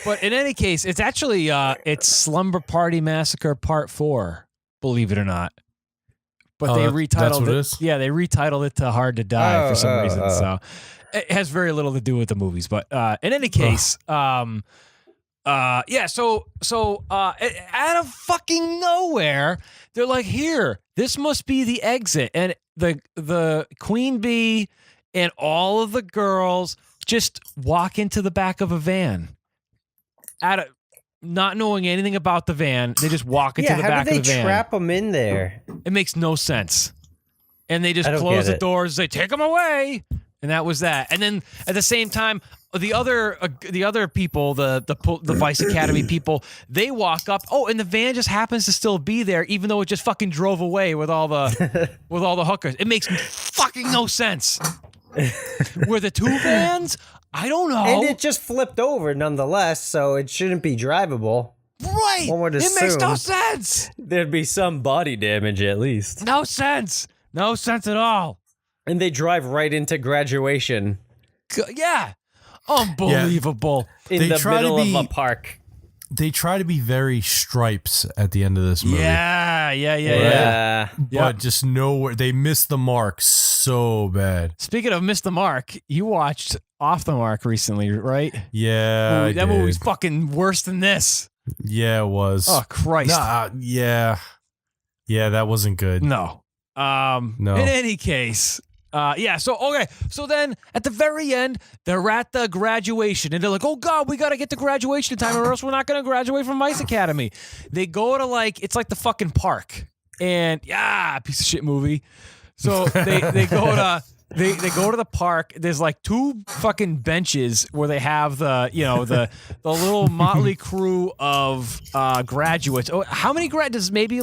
But in any case, it's actually it's Slumber Party Massacre Part 4, believe it or not. But they retitled that's what it. it is? Yeah, they retitled it to Hard to Die for some reason. So it has very little to do with the movies. But in any case, out of fucking nowhere, they're like, here, this must be the exit. And the Queen Bee and all of the girls just walk into the back of a van. Not knowing anything about the van, they just walk into the back of the van. How did they trap them in there? It makes no sense. And they just I don't close get the it. doors, they take them away, and that was that. And then at the same time, the other people, the Vice Academy people, they walk up. Oh, and the van just happens to still be there, even though it just fucking drove away with all the hookers. It makes fucking no sense. Were the two vans? I don't know. And it just flipped over nonetheless, so it shouldn't be drivable. Right. One would It makes no assume. sense. There'd be some body damage at least. No sense. No sense at all. And they drive right into graduation Yeah. Unbelievable. in They the try to middle of be- a park. They try to be very Stripes at the end of this movie. Yeah. Yeah. But just nowhere. They missed the mark so bad. Speaking of Miss the Mark, you watched Off the Mark recently, right? Yeah. I That did. movie's fucking worse than this. Yeah, it was. Oh, Christ. Nah, yeah. Yeah, that wasn't good. No. No. In any case, so then at the very end, they're at the graduation and they're like, oh God, we got to get to graduation time or else we're not going to graduate from Vice Academy. They go to it's like the fucking park and piece of shit movie. So they go to they go to the park. There's like 2 fucking benches where they have the the little motley crew of graduates. Oh, how many graduates? Maybe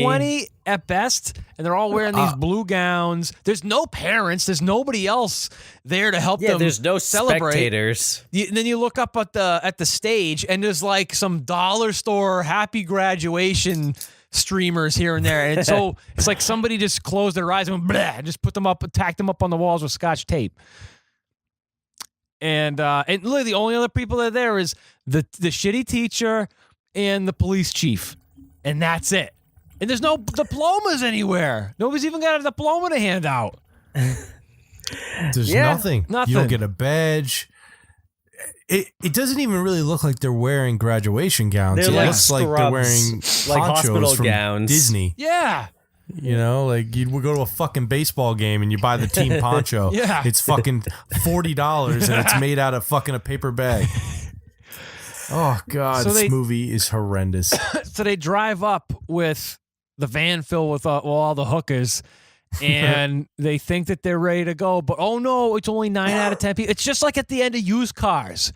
20 at best, and they're all wearing these blue gowns. There's no parents. There's nobody else there to help them. There's no celebrate. spectators. And then you look up at the stage, and there's like some dollar store happy graduation streamers here and there, and so it's like somebody just closed their eyes and went, bleh, and just put them up, tacked them up on the walls with Scotch tape. And literally the only other people that are there is the shitty teacher and the police chief. And that's it. And there's no diplomas anywhere. Nobody's even got a diploma to hand out. There's nothing. You don't get a badge. It doesn't even really look like they're wearing graduation gowns. They're It like looks like they're scrubs, wearing like ponchos hospital from gowns. Disney. Yeah. You know, like you would go to a fucking baseball game and you buy the team poncho. Yeah. It's fucking $40 and it's made out of fucking a paper bag. Oh, God, So this they- movie is horrendous. So they drive up with the van filled with all the hookers, and they think that they're ready to go. But oh no, it's only 9 out of 10 people. It's just like at the end of Used Cars.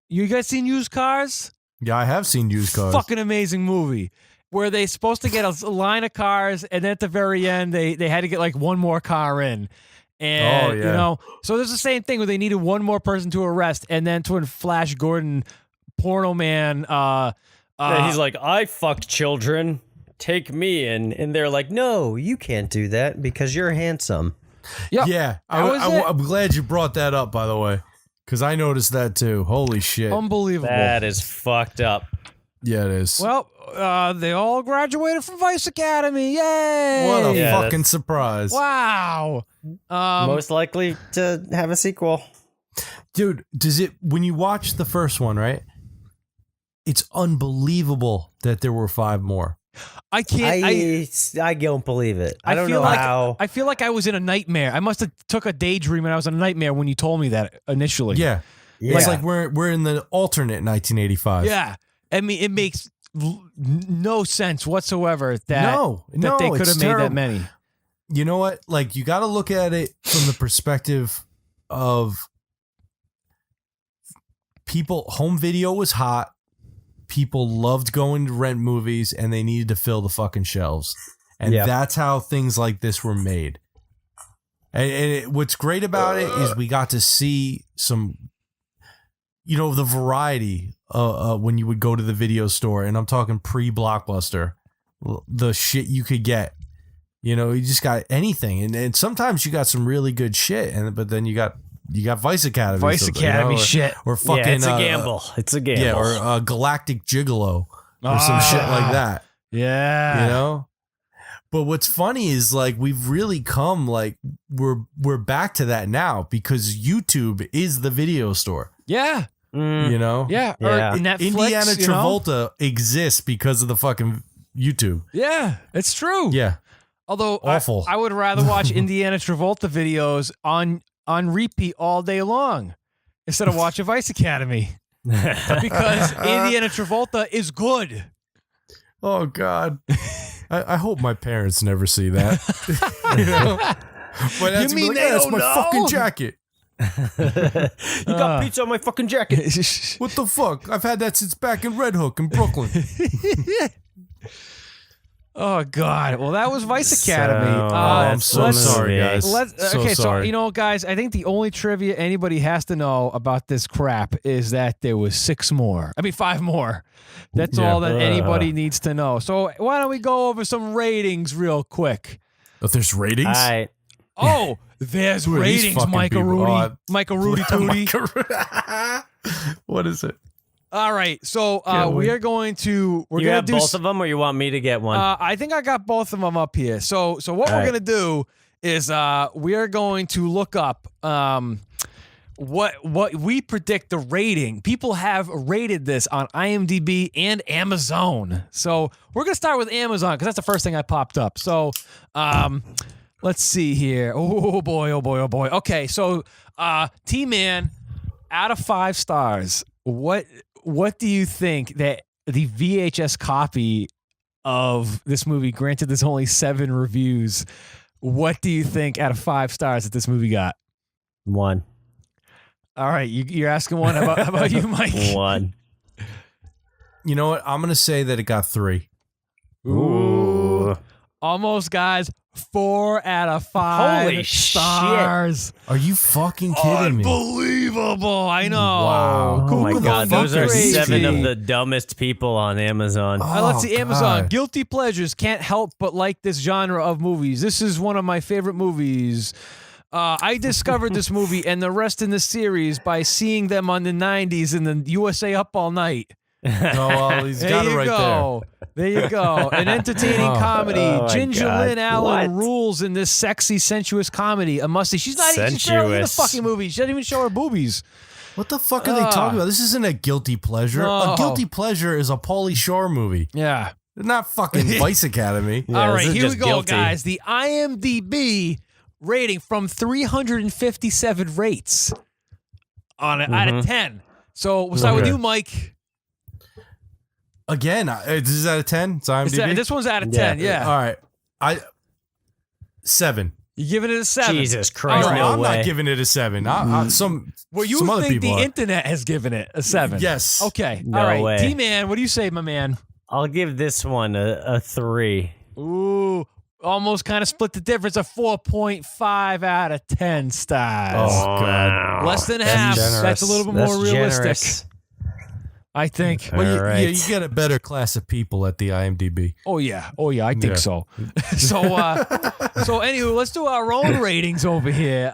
You guys seen Used Cars? Yeah, I have seen used cars. Fucking amazing movie. Where they're supposed to get a line of cars, and then at the very end, they had to get like one more car in. And, Oh, yeah. so there's the same thing where they needed one more person to arrest, and then to Flash Gordon, porno man, He's like, I fucked children. Take me in. And they're like, no, you can't do that because you're handsome. Yep. Yeah, That was it. I'm glad you brought that up, by the way, because I noticed that too. Holy shit. Unbelievable. That is fucked up. Yeah, it is. Well, they all graduated from Vice Academy. Yay! What a Yeah, fucking that's- surprise. Wow. Most likely to have a sequel. Dude, when you watch the first one, right? It's unbelievable that there were 5 more. I can't. I don't believe it. I don't feel know like, how. I feel like I was in a nightmare. I must have took a daydream and I was in a nightmare when you told me that initially. Yeah. Yeah. It's like we're in the alternate 1985. Yeah. I mean, it makes no sense whatsoever that No, they could it's have made terrible. that many. You know what? Like, you got to look at it from the perspective of people. Home video was hot. People loved going to rent movies, and they needed to fill the fucking shelves. And Yeah. that's how things like this were made. And what's great about it is we got to see some, the variety when you would go to the video store. And I'm talking pre-Blockbuster, the shit you could get. You just got anything. And sometimes you got some really good shit. But then you got Vice Academy. Vice Academy or, shit. Or fucking. Yeah, it's a gamble. It's a gamble. Yeah, or Galactic Gigolo. Or some shit like that. Yeah. But what's funny is like we've really come like we're back to that now because YouTube is the video store. Yeah. You know? Yeah. Yeah. Or Netflix, Indiana you know? Travolta exists because of the fucking YouTube. Yeah, it's true. Yeah. Although Awful. I would rather watch Indiana Travolta videos on repeat all day long instead of watching Vice Academy because Indiana Travolta is good. Oh God. I hope my parents never see that. But that's You mean like, they that's don't my know? fucking jacket. You got pizza on my fucking jacket. What the fuck? I've had that since back in Red Hook in Brooklyn. Oh God! Well, that was Vice Academy. I'm so let's- sorry, guys. Let's, So okay, sorry. so guys, I think the only trivia anybody has to know about this crap is that there was 5 more. That's Yeah. all that anybody needs to know. So why don't we go over some ratings real quick? If there's ratings? All right. Oh, there's Who are these ratings, fucking Michael people? Rudy, Michael Rudy Tootie. What is it? All right, so Can't we wait. are going to You gonna have do both of them, or you want me to get one? I think I got both of them up here. So what All we're right. gonna do is we are going to look up what we predict the rating. People have rated this on IMDb and Amazon. So we're gonna start with Amazon because that's the first thing I popped up. So let's see here. Oh boy. Okay, so T-Man, out of 5 stars, what do you think that the VHS copy of this movie, granted there's only 7 reviews, What do you think out of 5 stars that this movie got? 1. All right, you're asking 1. How about you, Mike? 1. You know what? I'm gonna say that it got 3. Ooh. Almost, guys. 4 out of 5 Holy stars. Are you fucking kidding me? Unbelievable. I know. Wow. Oh my Google God, the those are crazy. 7 of the dumbest people on Amazon. Let's see, Amazon. God. Guilty pleasures. Can't help but like this genre of movies. This is one of my favorite movies. I discovered this movie and the rest in the series by seeing them on the 90s in the USA Up All Night. Oh, well, he's got it right there. There you go. An entertaining comedy. Oh my Ginger God. Lynn Allen What? rules in this sexy, sensuous comedy. A must see. She's not even she's barely in the Sensuous. fucking movie. She doesn't even show her boobies. What the fuck are they talking about? This isn't a guilty pleasure. No. A guilty pleasure is a Pauly Shore movie. Yeah. Not fucking Vice Academy. Yeah, All this right, is here we just go, guilty. guys. The IMDb rating from 357 rates on out of 10. So we'll start with Okay. you, Mike. Again, this is out of 10. It's IMDb. This one's out of 10. Yeah. All right. 7. You giving it a 7. Jesus Christ, All right, no I'm way. not giving it a 7. Some Well, you some other think people the are. internet has given it a 7? Yes. Okay. No All right. way. T-Man, what do you say, my man? I'll give this one a 3. Ooh, almost kind of split the difference. A 4.5 out of 10 stars. Oh, God. Less than That's half. generous. That's a little bit That's more realistic, generous. I think. All right. Yeah, you get a better class of people at the IMDb. Oh yeah, I think Yeah. so. So anywho, let's do our own ratings over here.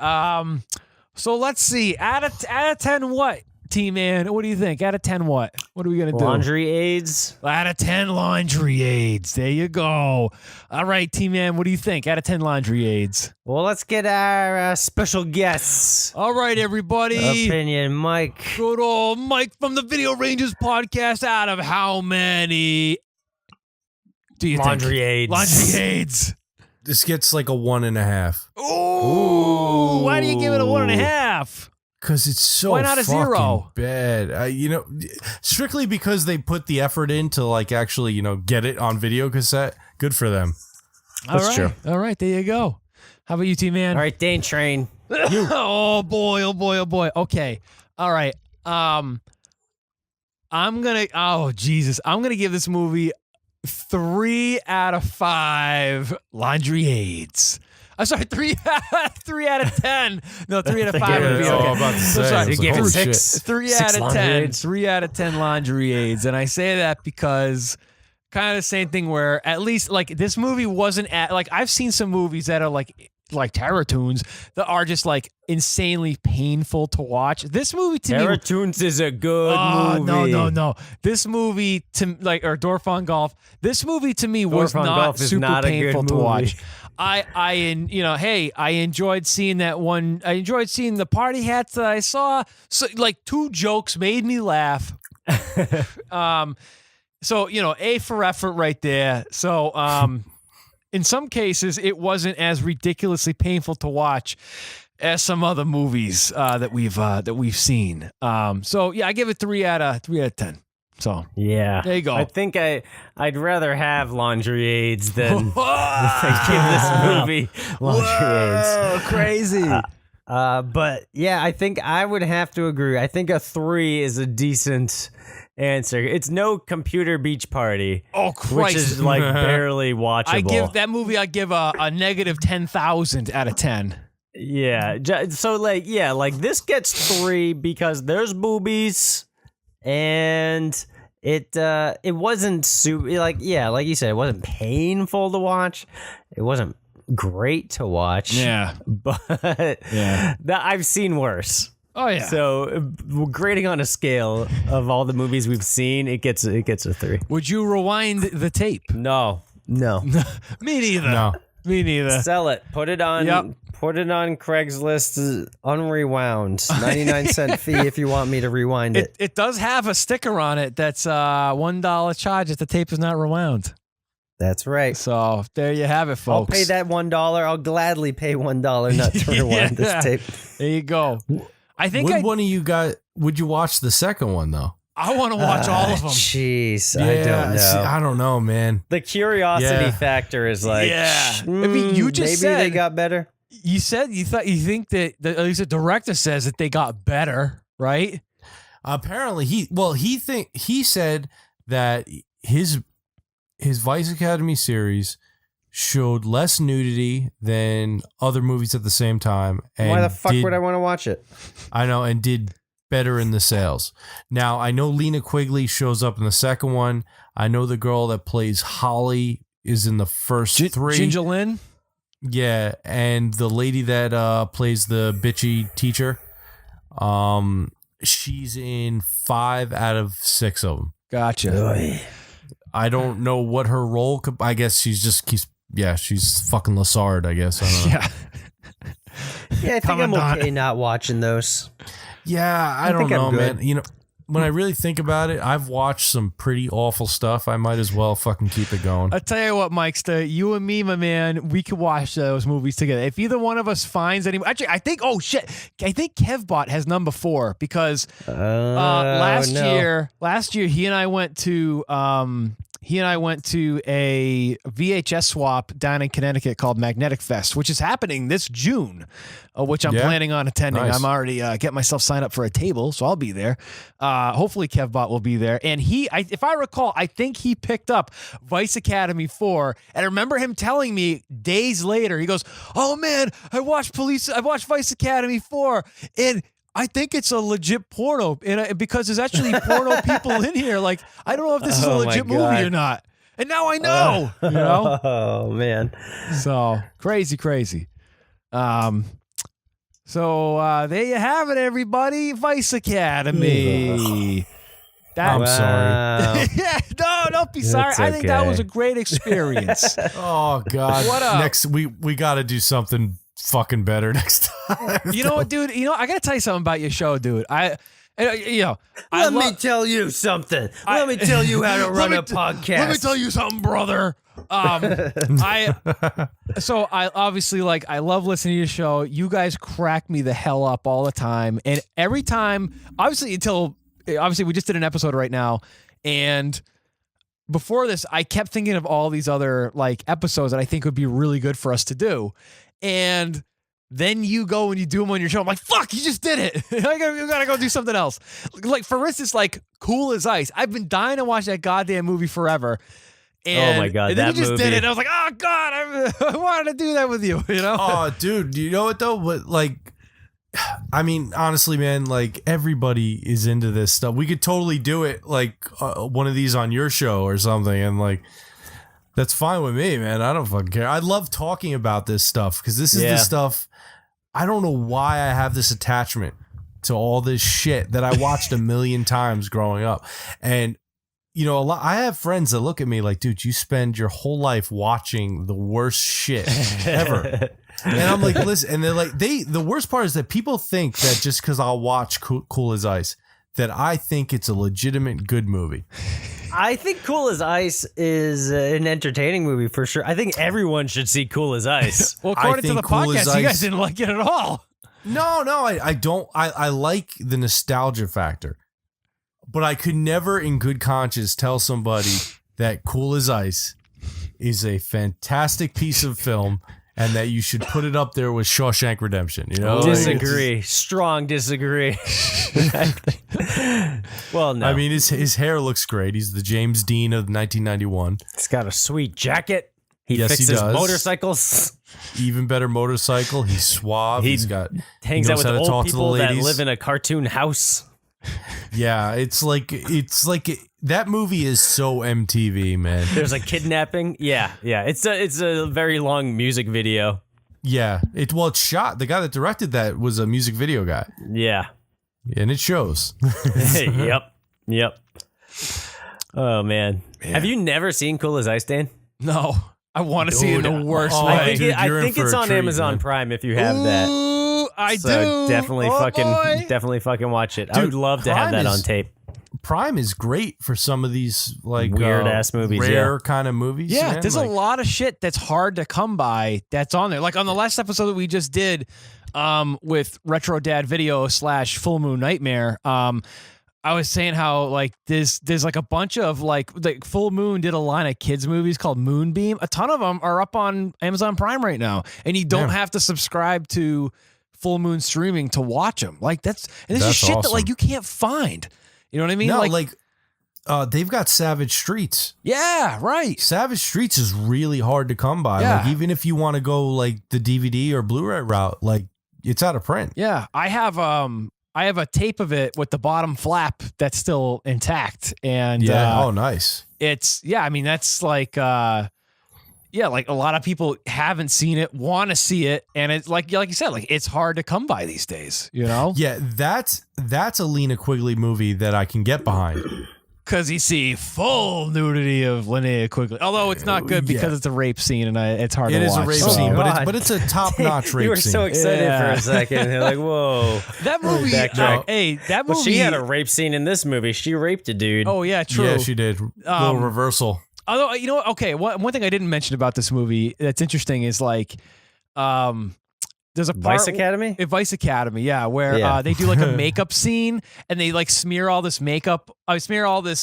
So let's see. Out of 10, what? T-Man, what do you think? Out of 10, what? What are we gonna do? Laundry aids. Out of 10 laundry aids. There you go. All right, T-Man, what do you think? Out of 10 laundry aids. Well, let's get our special guests. All right, everybody. Opinion, Mike. Good old Mike from the Video Rangers podcast. Out of how many do you Laundry think? aids. Laundry aids. This gets like a 1.5. Ooh. Why do you give it a 1.5? Because it's so Why not a fucking 0? bad. Strictly because they put the effort in to like actually, get it on video cassette. Good for them. That's true. All right, there you go. How about you, T-Man? All right, Dane Train. Oh boy, oh boy, oh boy. Okay. All right. I'm gonna give this movie 3 out of 5 laundry aids. I'm sorry, 3 out of 10. No, 3 out of 5 would be Yeah, okay. I'm about to So say, sorry. I was You gave like, it oh, 6. shit. 3 6 out of laundry 10. aids. 3 out of 10 laundry aids. And I say that because kind of the same thing where at least like this movie wasn't at like I've seen some movies that are like Terror Toons that are just like insanely painful to watch. This movie to me Terror Toons is a good movie. No. This movie or Dorf on Golf. This movie to me was Dorf on not Golf is super not a good painful to movie. watch. I enjoyed seeing that one. I enjoyed seeing the party hats that I saw. So like 2 jokes made me laugh. So A for effort right there. So in some cases it wasn't as ridiculously painful to watch as some other movies that we've seen. So yeah, I give it 3 out of 10. So Yeah. There you go. I think I'd rather have laundry aids than give this movie laundry aids. Whoa, crazy. But yeah, I think I would have to agree. I think a 3 is a decent answer. It's no Computer Beach Party. Oh Christ. Which is like barely watchable. I give that movie a negative 10,000 out of 10. Yeah. So like this gets 3 because there's boobies and it wasn't super like you said, it wasn't painful to watch. It wasn't great to watch. Yeah. But Yeah. I've seen worse. Oh yeah. So grading on a scale of all the movies we've seen, it gets a 3. Would you rewind the tape? No. Me neither. No. Me neither. Sell it. Put it on. Yep. Put it on Craigslist. Unrewound. 99-cent fee if you want me to rewind it. It does have a sticker on it that's $1 charge if the tape is not rewound. That's right. So there you have it, I'll folks. pay that $1. I'll gladly pay $1 not to rewind Yeah. this tape. There you go. I think Would one of you guys? Would you watch the second one though? I want to watch all of them. Jeez, Yeah, I don't know. see, I don't know, man. The curiosity Yeah. factor is like, Yeah. I mean, you just maybe said they got better. you said you think that at least the director says that they got better, right? Apparently, he said that his Vice Academy series showed less nudity than other movies at the same time. And Why the fuck would I want to watch it? I know, and did better in the sales. Now, I know Lena Quigley shows up in the second one. I know the girl that plays Holly is in the first three. Ginger Lynn? Yeah, and the lady that plays the bitchy teacher, she's in 5 out of 6 of them. Gotcha. I don't know what her role could. I guess she's fucking Lassard, I guess. I don't know. Yeah. Yeah, I think I'm okay not watching those. Yeah, I don't think I'm know, good. man. You know, when I really think about it, I've watched some pretty awful stuff. I might as well fucking keep it going. I'll tell you what, Mikester, you and me, my man, we could watch those movies together. If either one of us finds any, actually, I think KevBot has number 4 because last year he and I went to a VHS swap down in Connecticut called Magnetic Fest, which is happening this June, which I'm planning on attending. Nice. I'm already getting myself signed up for a table, so I'll be there. Hopefully KevBot will be there. And if I recall, I think he picked up Vice Academy 4. And I remember him telling me days later, he goes, "Oh man, I watched Vice Academy 4. And I think it's a legit porno, and because there's actually porno people in here. Like, I don't know if this is a Oh my legit movie God. or not. And now I know, you know? Oh man. So crazy. So there you have it, everybody. Vice Academy. I'm sorry. Yeah, no, don't be sorry. That's I think that okay. was a great experience. Oh God. What up? Next we got to do something fucking better next time. You know what, dude? I got to tell you something about your show, dude. Let me tell you something. Let me tell you how to run a podcast. Let me tell you something, brother. I obviously I love listening to your show. You guys crack me the hell up all the time, and every time, obviously we just did an episode right now, and before this, I kept thinking of all these other episodes that I think would be really good for us to do, and then you go and you do them on your show. I'm like, fuck, you just did it. You gotta go do something else. For instance, Cool as Ice. I've been dying to watch that goddamn movie forever. And, Oh my God, and then that you just movie. did it. I was like, oh God, I wanted to do that with you. You know? Oh, dude, you know what though? What I mean, honestly, man, everybody is into this stuff. We could totally do it, one of these on your show or something, and that's fine with me, man. I don't fucking care. I love talking about this stuff because this is the stuff. I don't know why I have this attachment to all this shit that I watched a million times growing up, and I have friends that look at me like, dude, you spend your whole life watching the worst shit ever. And I'm like, listen, and they're like, the worst part is that people think that just because I'll watch Cool as Ice, that I think it's a legitimate good movie. I think Cool as Ice is an entertaining movie for sure. I think everyone should see Cool as Ice. Well, according to think the Cool as podcast, you guys Ice- didn't like it at all. No, I don't. I like the nostalgia factor, but I could never in good conscience tell somebody that Cool as Ice is a fantastic piece of film and that you should put it up there with Shawshank Redemption. Disagree. Strong disagree. Well, no. I mean, his hair looks great. He's the James Dean of 1991. He's got a sweet jacket. He Yes, he fixes does. motorcycles. Even better motorcycle. He's suave. He He's got Hangs he out knows with how to talk old to the people that ladies. live in a cartoon house. Yeah, it's like that movie is so MTV, man. There's a kidnapping. Yeah. It's a very long music video. Yeah, it's shot. The guy that directed that was a music video guy, Yeah. and it shows. Yep. Oh man. Have you never seen Cool as Ice, Dan? No, I want to see it in the worst oh, way. I think, dude, I think it's on Amazon Prime if you have that. Ooh, I So do. definitely Oh, boy. definitely fucking watch it. I Dude, would love to have Prime that is- on tape. Prime is great for some of these Weird-ass movies, rare kind of movies. Yeah, man. there's a lot of shit that's hard to come by that's on there. Like on the last episode that we just did with Retro Dad Video / Full Moon Nightmare, I was saying how like there's like a bunch of like Full Moon did a line of kids movies called Moonbeam. A ton of them are up on Amazon Prime right now, and you don't have to subscribe to Full Moon streaming to watch them. Like this is shit that like you can't find. You know what I mean? No, like they've got Savage Streets. Yeah, right. Savage Streets is really hard to come by. Yeah. Like even if you want to go like the DVD or Blu-ray route, like it's out of print. Yeah, I have a tape of it with the bottom flap that's still intact, and oh, nice. It's I mean that's like like a lot of people haven't seen it, want to see it, and it's like you said, like it's hard to come by these days, you know? Yeah, that's a Lena Quigley movie that I can get behind. Because you see full nudity of Linnea Quigley, although it's not good because it's a rape scene and it's hard to watch. It is a rape scene, but it's a top-notch rape scene. You were so excited for a second. You're like, whoa. That movie, that movie. Well, she had a rape scene in this movie. She raped a dude. Oh, yeah, true. Yeah, she did. Little reversal. Although, you know what? Okay, one thing I didn't mention about this movie that's interesting is like, there's a part, ViceAcademy? ViceAcademy, yeah, where they do like a makeup scene and they like smear all this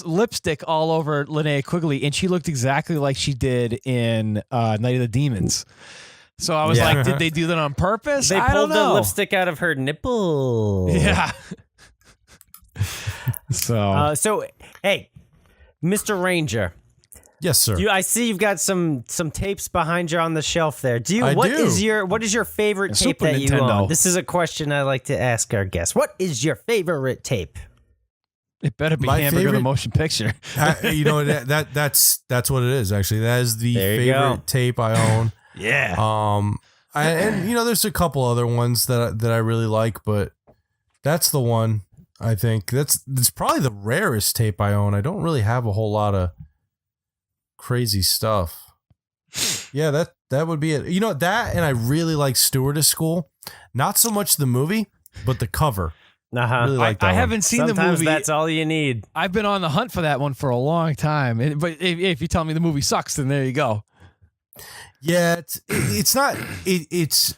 lipstick all over Linnea Quigley, and she looked exactly like she did in Night of the Demons. So I was like, did they do that on purpose? They I pulled don't know. the lipstick out of her nipple. Yeah. So, hey, Mr. Ranger. Yes, sir. I see you've got some tapes behind you on the shelf there. What is your favorite tape Super that you Nintendo. own? This is a question I like to ask our guests. What is your favorite tape? It better be My Hamburger the favorite- Motion Picture. You know that's what it is. Actually, that is the There you go. favorite tape I own. Yeah. And you know, there's a couple other ones that I really like, but that's the one I think that's probably the rarest tape I own. I don't really have a whole lot of crazy stuff. Yeah, that would be it. You know, that, and I really like Stewardess School. Not so much the movie, but the cover. Really like that I one. haven't seen the Sometimes movie. that's all you need. I've been on the hunt for that one for a long time. But if you tell me the movie sucks, then there you go. Yeah, it's not it's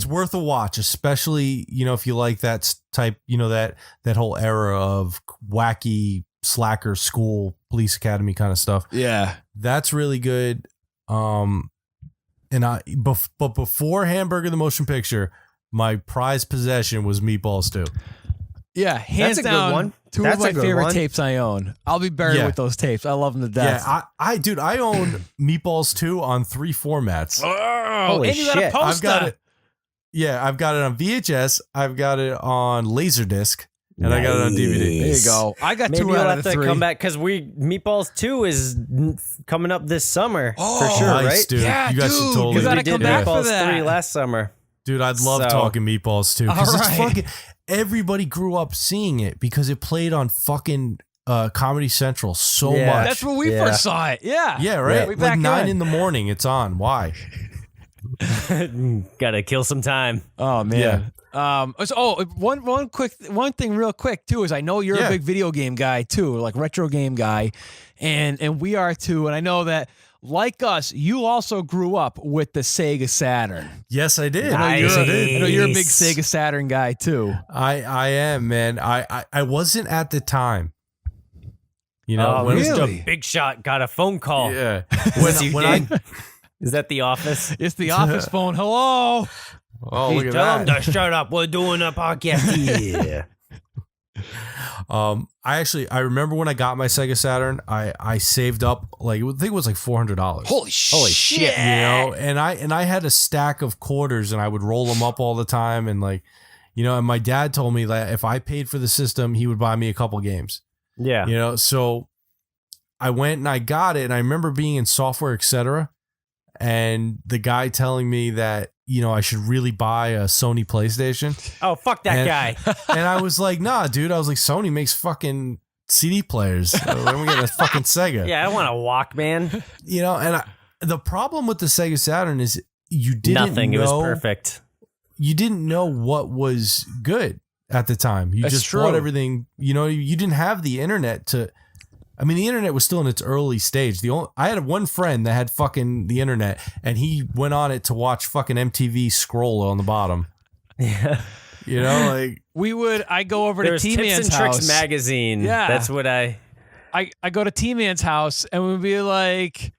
worth a watch, especially, you know, if you like that type, you know, that whole era of wacky slacker school police academy kind of stuff. Yeah. That's really good. But before Hamburger the Motion Picture, my prized possession was Meatballs 2. Yeah, hands That's a good down, one. two That's of my a good favorite one. tapes I own. I'll be buried with those tapes. I love them to death. Yeah, I own Meatballs 2 on 3 formats. Holy and you got a shit. poster. I've got it. Yeah, I've got it on VHS. I've got it on Laserdisc, and I got it on DVD. There you go. I got Maybe 2 we'll out have of the to 3. come back because Meatballs 2 is coming up this summer for Oh, sure, nice, right? dude. Yeah, you guys should dude, totally you Because gotta we did come back for Meatballs that. 3 last summer. Dude, I'd love So- talking Meatballs 2 because All it's right. fucking. Everybody grew up seeing it because it played on fucking Comedy Central so Yeah. much. That's where we first saw it. Yeah. Yeah, right. We Like back 9 then. in the morning, it's on. Why? Gotta kill some time. Oh man. One thing real quick too is I know you're a big video game guy too, like retro game guy, and we are too. And I know that like us, you also grew up with the Sega Saturn. Yes, I did. Nice. I know you're a big Sega Saturn guy too. I am, man. I wasn't at the time. You know, when really? Mr. Big Shot got a phone call. Yeah. Yes, you when I did. Is that the office? It's the office phone. Hello. oh, look at Tell him that. to shut up. We're doing a podcast here. I remember when I got my Sega Saturn, I saved up like I think it was like $400. Holy shit. You know, and I had a stack of quarters and I would roll them up all the time, and like, you know, and my dad told me that if I paid for the system, he would buy me a couple games. Yeah. You know, so I went and I got it, and I remember being in Software Etc. and the guy telling me that, you know, I should really buy a Sony PlayStation. Oh, fuck that guy. And I was like, nah, dude. I was like, Sony makes fucking CD players. When we get a fucking Sega. Yeah, I don't want a Walkman. You know, and the problem with the Sega Saturn is you didn't Nothing. know. It was perfect. You didn't know what was good at the time. You That's just true. bought everything. You know, you didn't have the internet to. I mean, the internet was still in its early stage. I had one friend that had fucking the internet, and he went on it to watch fucking MTV Scroll on the bottom. Yeah. You know, like I go over There to was T-Man's Tips and house. Tricks magazine. Yeah. That's what I go to T-Man's house and we'd be like,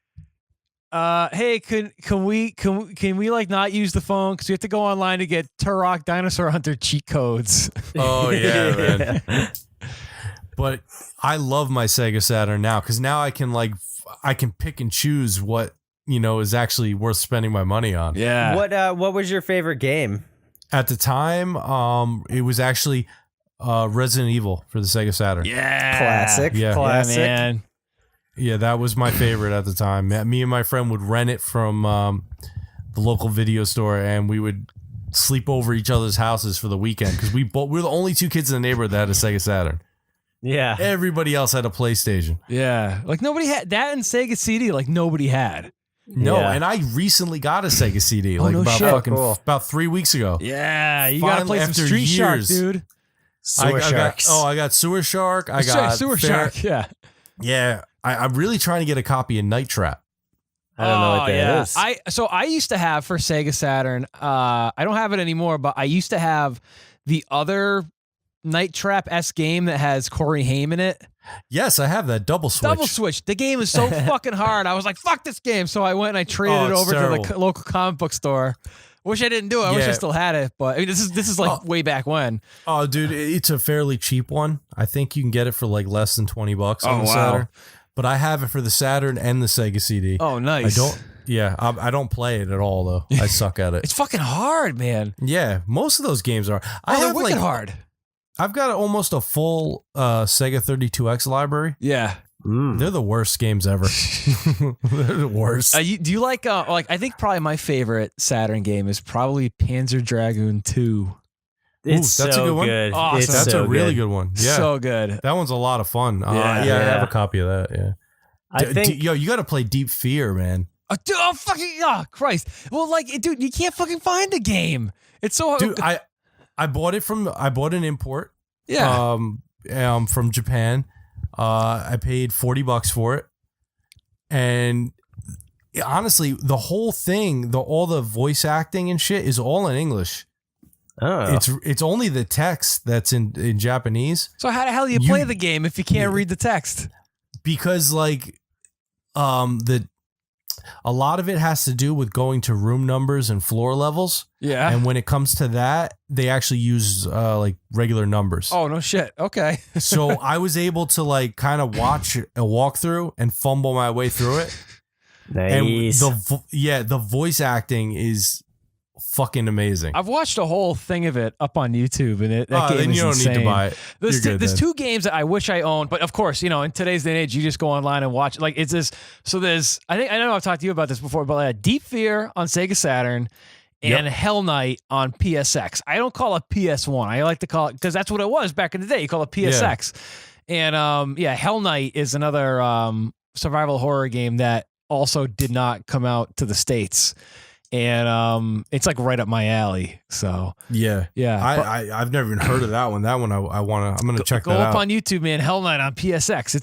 hey, can we like not use the phone because we have to go online to get Turok Dinosaur Hunter cheat codes. oh yeah, man. But I love my Sega Saturn now because now I can pick and choose what is actually worth spending my money on. Yeah. What was your favorite game? At the time, it was actually Resident Evil for the Sega Saturn. Yeah. Classic. Yeah. Classic. Yeah, man. Yeah, that was my favorite at the time. Me and my friend would rent it from the local video store, and we would sleep over each other's houses for the weekend because we were the only two kids in the neighborhood that had a Sega Saturn. Yeah. Everybody else had a PlayStation. Yeah. Like nobody had that and Sega CD. Like nobody had. No, Yeah. and I recently got a Sega CD no shit. about 3 weeks ago. Yeah. You gotta Finally, play some after Street Shark, years. dude. Sewer Sharks. I got Sewer Shark. I got Sewer Shark. Yeah. Yeah, I'm really trying to get a copy of Night Trap. I don't know what that is. I used to have for Sega Saturn. I don't have it anymore, but I used to have the other Night Trap S game that has Corey Haim in it. Yes, I have that Double Switch. Double Switch. The game is so fucking hard. I was like, fuck this game. So I went and I traded it it's over to terrible. the local comic book store. Wish I didn't do it. I wish I still had it. But I mean, this is like way back when. Oh, dude, it's a fairly cheap one. I think you can get it for like less than $20 on Oh, the wow. Saturn. But I have it for the Saturn and the Sega CD. Oh, nice. I don't play it at all though. I suck at it. It's fucking hard, man. Yeah, most of those games are. They're wicked hard. I've got almost a full Sega 32X library. Yeah. They're the worst games ever. They're the worst. Do you like I think probably my favorite Saturn game is probably Panzer Dragoon 2. It's that's so a good one. good. Awesome. It's That's so a really good. good one. Yeah, So good. that one's a lot of fun. Yeah. I Yeah. have a copy of that. Yeah, I think yo, you got to play Deep Fear, man. Dude, Christ. Well, like, dude, you can't fucking find the game. It's so Dude, I bought an import. yeah. From Japan. I paid $40 for it, and honestly, the whole thing, all the voice acting and shit is all in English. oh. It's only the text that's in Japanese, So how the hell do you play the game if you can't read the text? because like a lot of it has to do with going to room numbers and floor levels. Yeah. And when it comes to that, they actually use like regular numbers. Oh, no shit. Okay. So I was able to like kind of watch a walkthrough and fumble my way through it. Nice. And the voice acting is fucking amazing. I've watched a whole thing of it up on YouTube, and that game then is you don't insane. need to buy it. There's, You're good there's then. two games that I wish I owned, but of course, in today's day and age, you just go online and watch. Like it's this. So there's, I know I've talked to you about this before, but Deep Fear on Sega Saturn and Hell Knight on PSX. I don't call it PS1. I like to call it because that's what it was back in the day. You call it PSX. And Hell Knight is another survival horror game that also did not come out to the States. And it's like right up my alley. So Yeah. I've never even heard of that one. That one I'm gonna check go that up out. on YouTube, man. Hell Knight on PSX.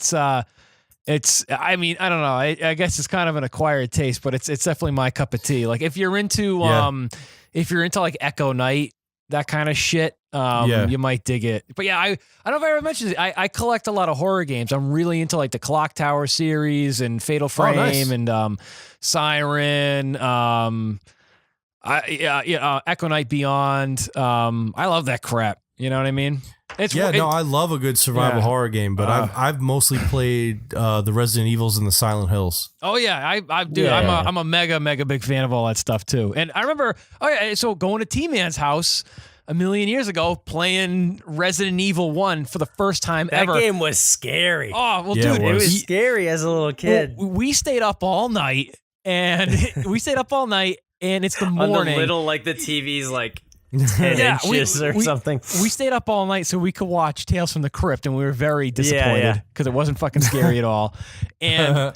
It's I mean, I don't know. I guess it's kind of an acquired taste, but it's definitely my cup of tea. Like if you're into like Echo Knight, that kind of shit, you might dig it. But yeah, I don't know if I ever mentioned it. I collect a lot of horror games. I'm really into like the Clock Tower series and Fatal Frame and Siren. Echo Knight Beyond. I love that crap. You know what I mean? I love a good survival horror game, but I've mostly played the Resident Evils and the Silent Hills. Oh yeah, I'm a mega big fan of all that stuff too. And I remember, so going to T-Man's house a million years ago, playing Resident Evil 1 for the first time that ever. game was scary. Oh well, Yeah, dude, it It was. was scary as a little kid. we stayed up all night, and it's the On morning. the little, like the TV's like 10 Yeah, inches or something. We stayed up all night so we could watch Tales from the Crypt, and we were very disappointed yeah. because it wasn't fucking scary at all. And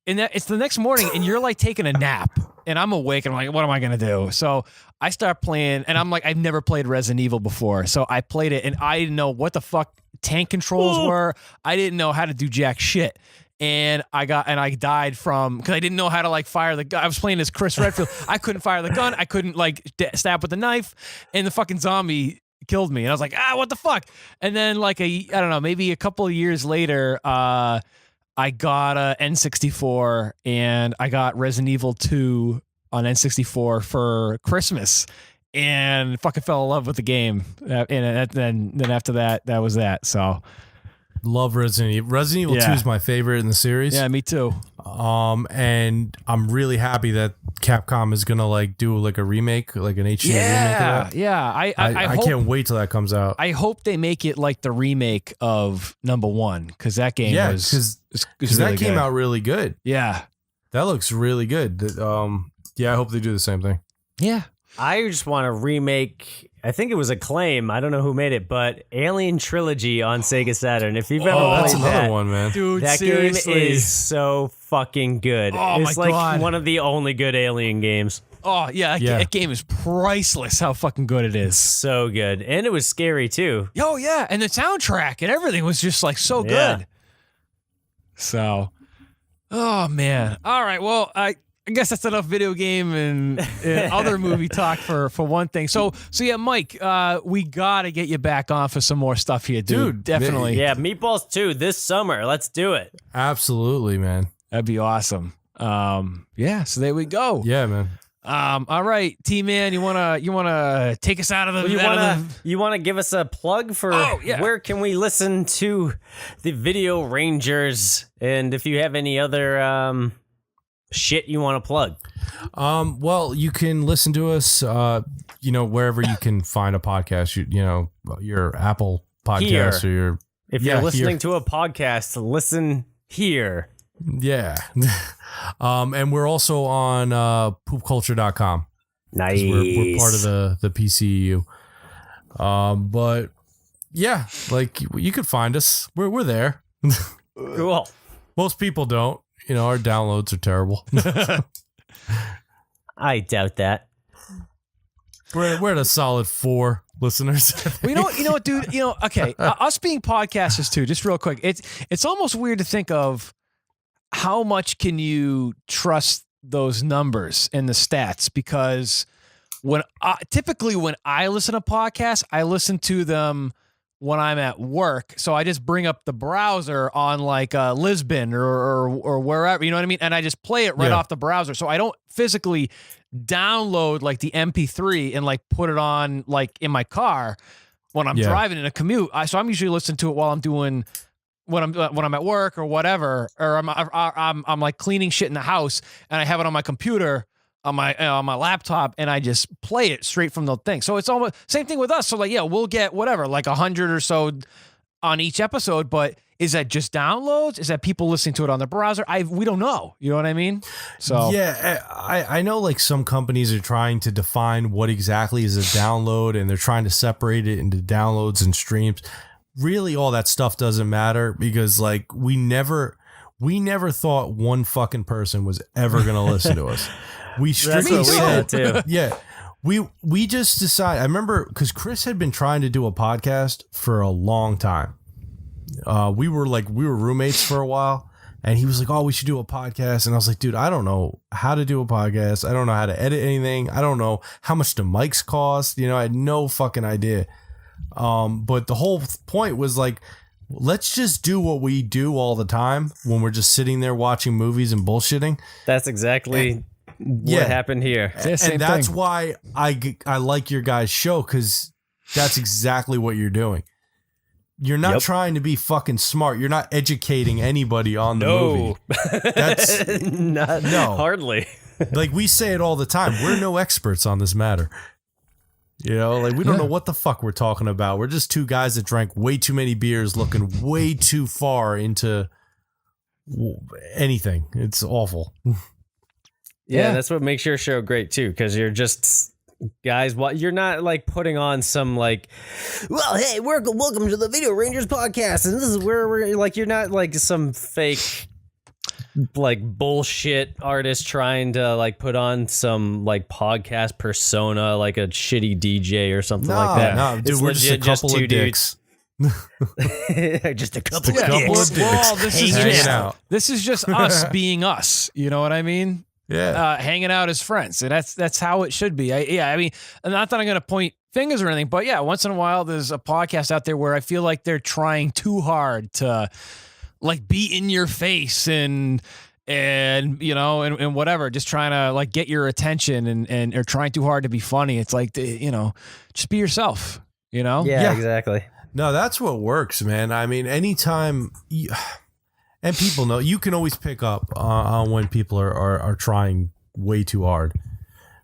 it's the next morning, and you're like taking a nap, and I'm awake, and I'm like, what am I gonna do? So I start playing, and I'm like, I've never played Resident Evil before, so I played it, and I didn't know what the fuck tank controls were. I didn't know how to do jack shit. and I died from because I didn't know how to like fire the gun. I was playing as Chris Redfield. I couldn't fire the gun. I couldn't like stab with the knife, and the fucking zombie killed me. And I was like, what the fuck? And then like I don't know, maybe a couple of years later, I got a N64 and I got Resident Evil 2 on N64 for Christmas. And fucking fell in love with the game, and then after that, that was that. So, love Resident Evil. Resident Evil 2 is my favorite in the series. Yeah, me too. And I'm really happy that Capcom is gonna like do like a remake, like an HD remake of that. Yeah. I can't wait till that comes out. I hope they make it like the remake of number 1 because that game was because really that came good. out really good. Yeah, That looks really good. Yeah, I hope they do the same thing. yeah. I just want to remake. I think it was Acclaim. I don't know who made it, but Alien Trilogy on Sega Saturn. If you've ever played That's another that, one, man. Dude, that seriously. game is so fucking good. Oh, it's my like God. one of the only good Alien games. Oh yeah, that game is priceless. How fucking good it is. So good, and it was scary too. Oh yeah, and the soundtrack and everything was just like so Yeah. good. So, oh man. All right. Well, I guess that's enough video game and other movie talk for one thing. So yeah, Mike, we gotta get you back on for some more stuff here, dude. Definitely. Yeah, Meatballs 2 this summer. Let's do it. Absolutely, man. That'd be awesome. Yeah. So there we go. Yeah, man. All right, T-Man, you wanna take us out of the? You wanna give us a plug for where can we listen to the Video Rangers, and if you have any other shit you want to plug? Well, you can listen to us, wherever you can find a podcast. Your Apple podcast Here. or your. If you're listening to a podcast, listen here. Yeah. And we're also on poopculture.com. Nice. We're part of the PCEU. But yeah, like you could find us. We're there. Cool. Most people don't. Our downloads are terrible. I doubt that. We're at a solid 4 listeners. Well, you know what, dude? Okay, us being podcasters too. Just real quick, it's almost weird to think of how much can you trust those numbers and the stats, because typically when I listen to podcasts, I listen to them when I'm at work. So I just bring up the browser on like Lisbon or wherever, you know what I mean? And I just play it right off the browser. So I don't physically download like the MP3 and like put it on like in my car when I'm driving in a commute. So I'm usually listening to it while I'm doing when I'm at work or whatever, or I'm like cleaning shit in the house and I have it on my computer on my laptop, and I just play it straight from the thing. So it's almost same thing with us. So like, yeah, we'll get whatever, like 100 or so on each episode, but is that just downloads? Is that people listening to it on the browser? We don't know. You know what I mean? So yeah, I know like some companies are trying to define what exactly is a download, and they're trying to separate it into downloads and streams. Really, all that stuff doesn't matter, because like we never thought one fucking person was ever going to listen to us. We strictly said, yeah, we just decided. I remember because Chris had been trying to do a podcast for a long time. We were roommates for a while, and he was like, "Oh, we should do a podcast." And I was like, "Dude, I don't know how to do a podcast. I don't know how to edit anything. I don't know how much the mics cost. I had no fucking idea." But the whole point was like, let's just do what we do all the time when we're just sitting there watching movies and bullshitting. That's exactly what happened here. And that's why I like your guys' show, because that's exactly what you're doing. You're not trying to be fucking smart. You're not educating anybody on the movie. That's no, hardly. Like we say it all the time. We're no experts on this matter. Like we don't know what the fuck we're talking about. We're just two guys that drank way too many beers, looking way too far into anything. It's awful. Yeah, that's what makes your show great too, because you're just guys. You're not like putting on some like, well, hey, welcome to the Video Rangers podcast, and this is where we're like. You're not like some fake like bullshit artist trying to like put on some like podcast persona like a shitty DJ or something like that. No, dude, we're just a couple of dicks. Just a couple Just a of couple dicks. of dicks hanging out. This is just us being us. You know what I mean? Yeah. Hanging out as friends. And that's how it should be. I mean, not that I'm going to point fingers or anything, but yeah, once in a while there's a podcast out there where I feel like they're trying too hard to like be in your face and you know, and whatever, just trying to like get your attention and are trying too hard to be funny. It's like, you know, just be yourself, you know? Yeah, exactly. No, that's what works, man. I mean, anytime and people know, you can always pick up on when people are trying way too hard.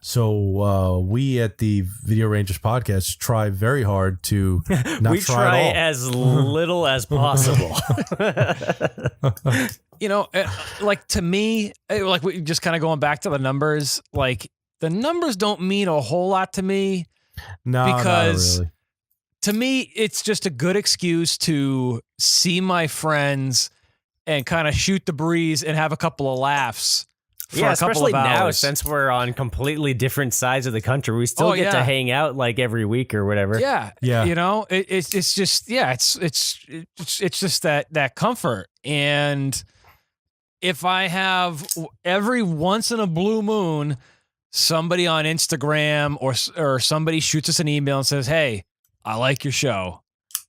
So we at the Video Rangers podcast try very hard to not we try at all. as little as possible. You know, like to me, like we just kind of going back to the numbers, like the numbers don't mean a whole lot to me. No, because not really. To me, it's just a good excuse to see my friends and kind of shoot the breeze and have a couple of laughs. For Yeah, a couple especially of now hours. since we're on completely different sides of the country, we still get to hang out like every week or whatever. Yeah, Yeah. You know, it's just it's just that comfort. And if I have every once in a blue moon, somebody on Instagram or somebody shoots us an email and says, "Hey, I like your show,"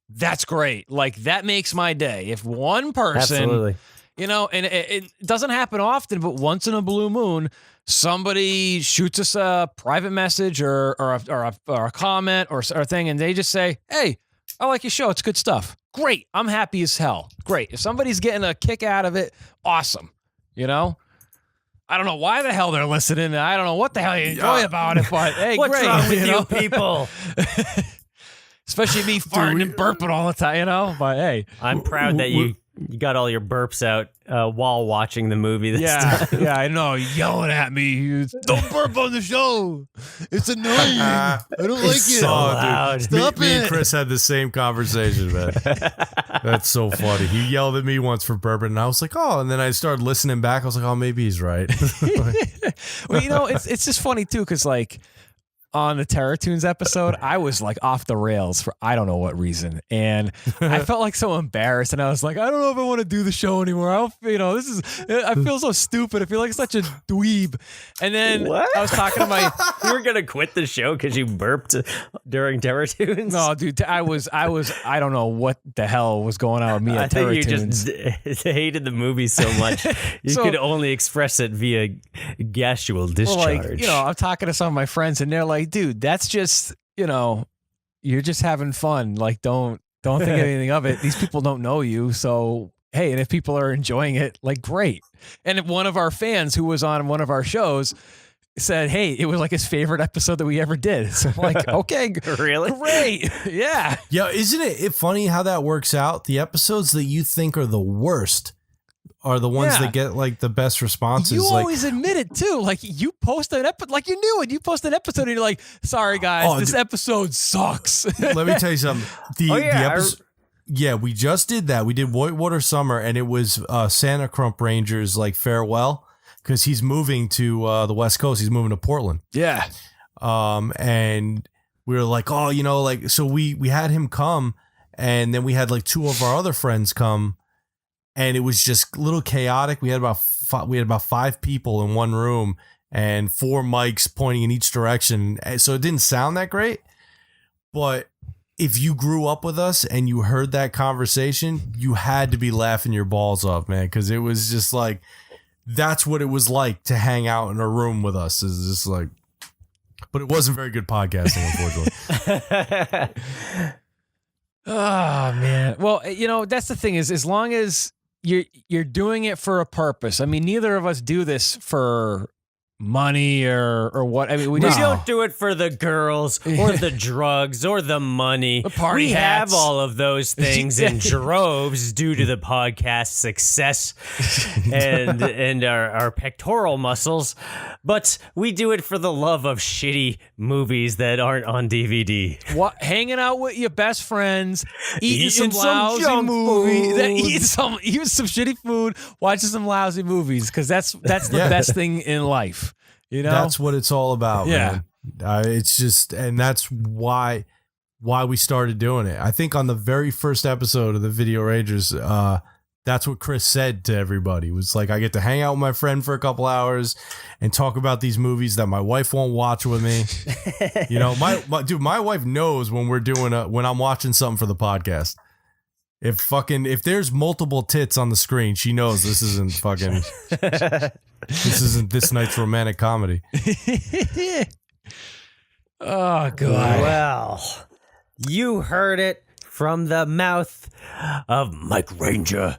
that's great. Like that makes my day. If one person. Absolutely. You know, and it doesn't happen often, but once in a blue moon, somebody shoots us a private message or a comment or a thing, and they just say, "Hey, I like your show. It's good stuff." Great. I'm happy as hell. Great. If somebody's getting a kick out of it, awesome. You know? I don't know why the hell they're listening. I don't know what the hell you enjoy about it, but hey, What's great. wrong with you you know? people? Especially me farting and burping all the time, you know? But hey. I'm proud that you got all your burps out while watching the movie this time. Yeah, I know. Yelling at me. Don't burp on the show. It's annoying. I don't like it. so loud. Dude. Stop me and it. Chris had the same conversation, man. That's so funny. He yelled at me once for burping, and I was like, "Oh," and then I started listening back. I was like, "Oh, maybe he's right." Well, you know, it's just funny too, because like on the Terror Tunes episode, I was like off the rails for I don't know what reason, and I felt like so embarrassed, and I was like, I don't know if I want to do the show anymore. I don't, you know, I feel so stupid. I feel like such a dweeb. And then What? I was talking to my You were gonna quit the show because you burped during Terror Tunes? no, dude, I don't know what the hell was going on with me I at Terror think you Tunes. just hated the movie so much you So- could only express it via gaseous Well, discharge. like, you know, I'm talking to some of my friends, and they're like, dude, that's just, you know, you're just having fun. Like, don't think anything of it. These people don't know you. So, hey, and if people are enjoying it, like, great. And if one of our fans who was on one of our shows said, hey, it was like his favorite episode that we ever did. So I'm like, okay, Really? great. Yeah. Yeah, isn't it funny how that works out? The episodes that you think are the worst are the ones Yeah. that get like the best responses. You like, always admit it too. Like you post an episode, like you knew it. You post an episode and you're like, sorry guys, Oh, this episode sucks. let me tell you something. Oh, yeah, the episode. Yeah, we just did that. We did Whitewater Summer, and it was Santa Crump Rangers like farewell because he's moving to the West Coast. He's moving to Portland. Yeah. And we were like, oh, you know, like so we had him come, and then we had like two of our other friends come, and it was just a little chaotic. We had about five people in one room and 4 mics pointing in each direction, so it didn't sound that great. But if you grew up with us and you heard that conversation, you had to be laughing your balls off, man, because it was just like that's what it was like to hang out in a room with us. Is just like, but it wasn't very good podcasting, unfortunately. Oh man. Well, you know, that's the thing is as long as you're doing it for a purpose. I mean, neither of us do this for money or what. I mean, we We just don't do it for the girls or the drugs or the money. The party we hats. have all of those things in droves due to the podcast success and our pectoral muscles. But we do it for the love of shitty movies that aren't on DVD. what hanging out with your best friends, eating Eating some some lousy junk movies, food. eating some shitty food, watching some lousy movies, because that's the Yeah. best thing in life. You know, That's what it's all about, Yeah. man. It's just, and that's why why we started doing it. I think on the very first episode of the Video Rangers, that's what Chris said to everybody. It was like, I get to hang out with my friend for a couple hours and talk about these movies that my wife won't watch with me. You know, my wife knows when when I'm watching something for the podcast. If there's multiple tits on the screen, she knows this isn't this night's romantic comedy. Oh, God. Well, you heard it from the mouth of Mike Ranger,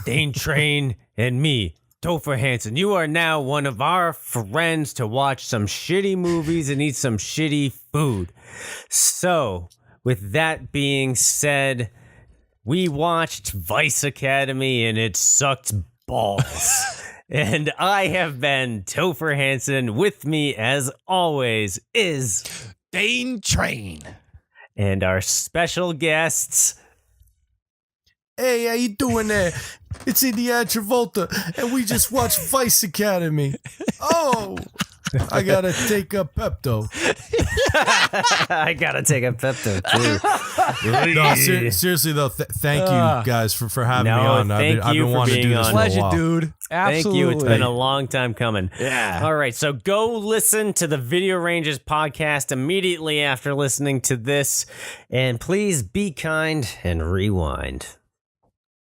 Dane Train, and me, Topher Hansen. You are now one of our friends to watch some shitty movies and eat some shitty food. So, with that being said, we watched ViceAcademy and it sucked balls. And I have been Topher Hansen. With me, as always, is Dane Train. And our special guests. Hey, how you doing there? It's Indiana Travolta, and we just watched ViceAcademy. Oh, I gotta take a Pepto. I gotta take a Pepto too. No, seriously though, thank you guys for having me on. Thank I've you been for wanting to do being this on. for a Pleasure, while. dude. Absolutely. Thank you. It's been a long time coming. Yeah. All right. So go listen to the Video Rangers podcast immediately after listening to this. And please be kind and rewind.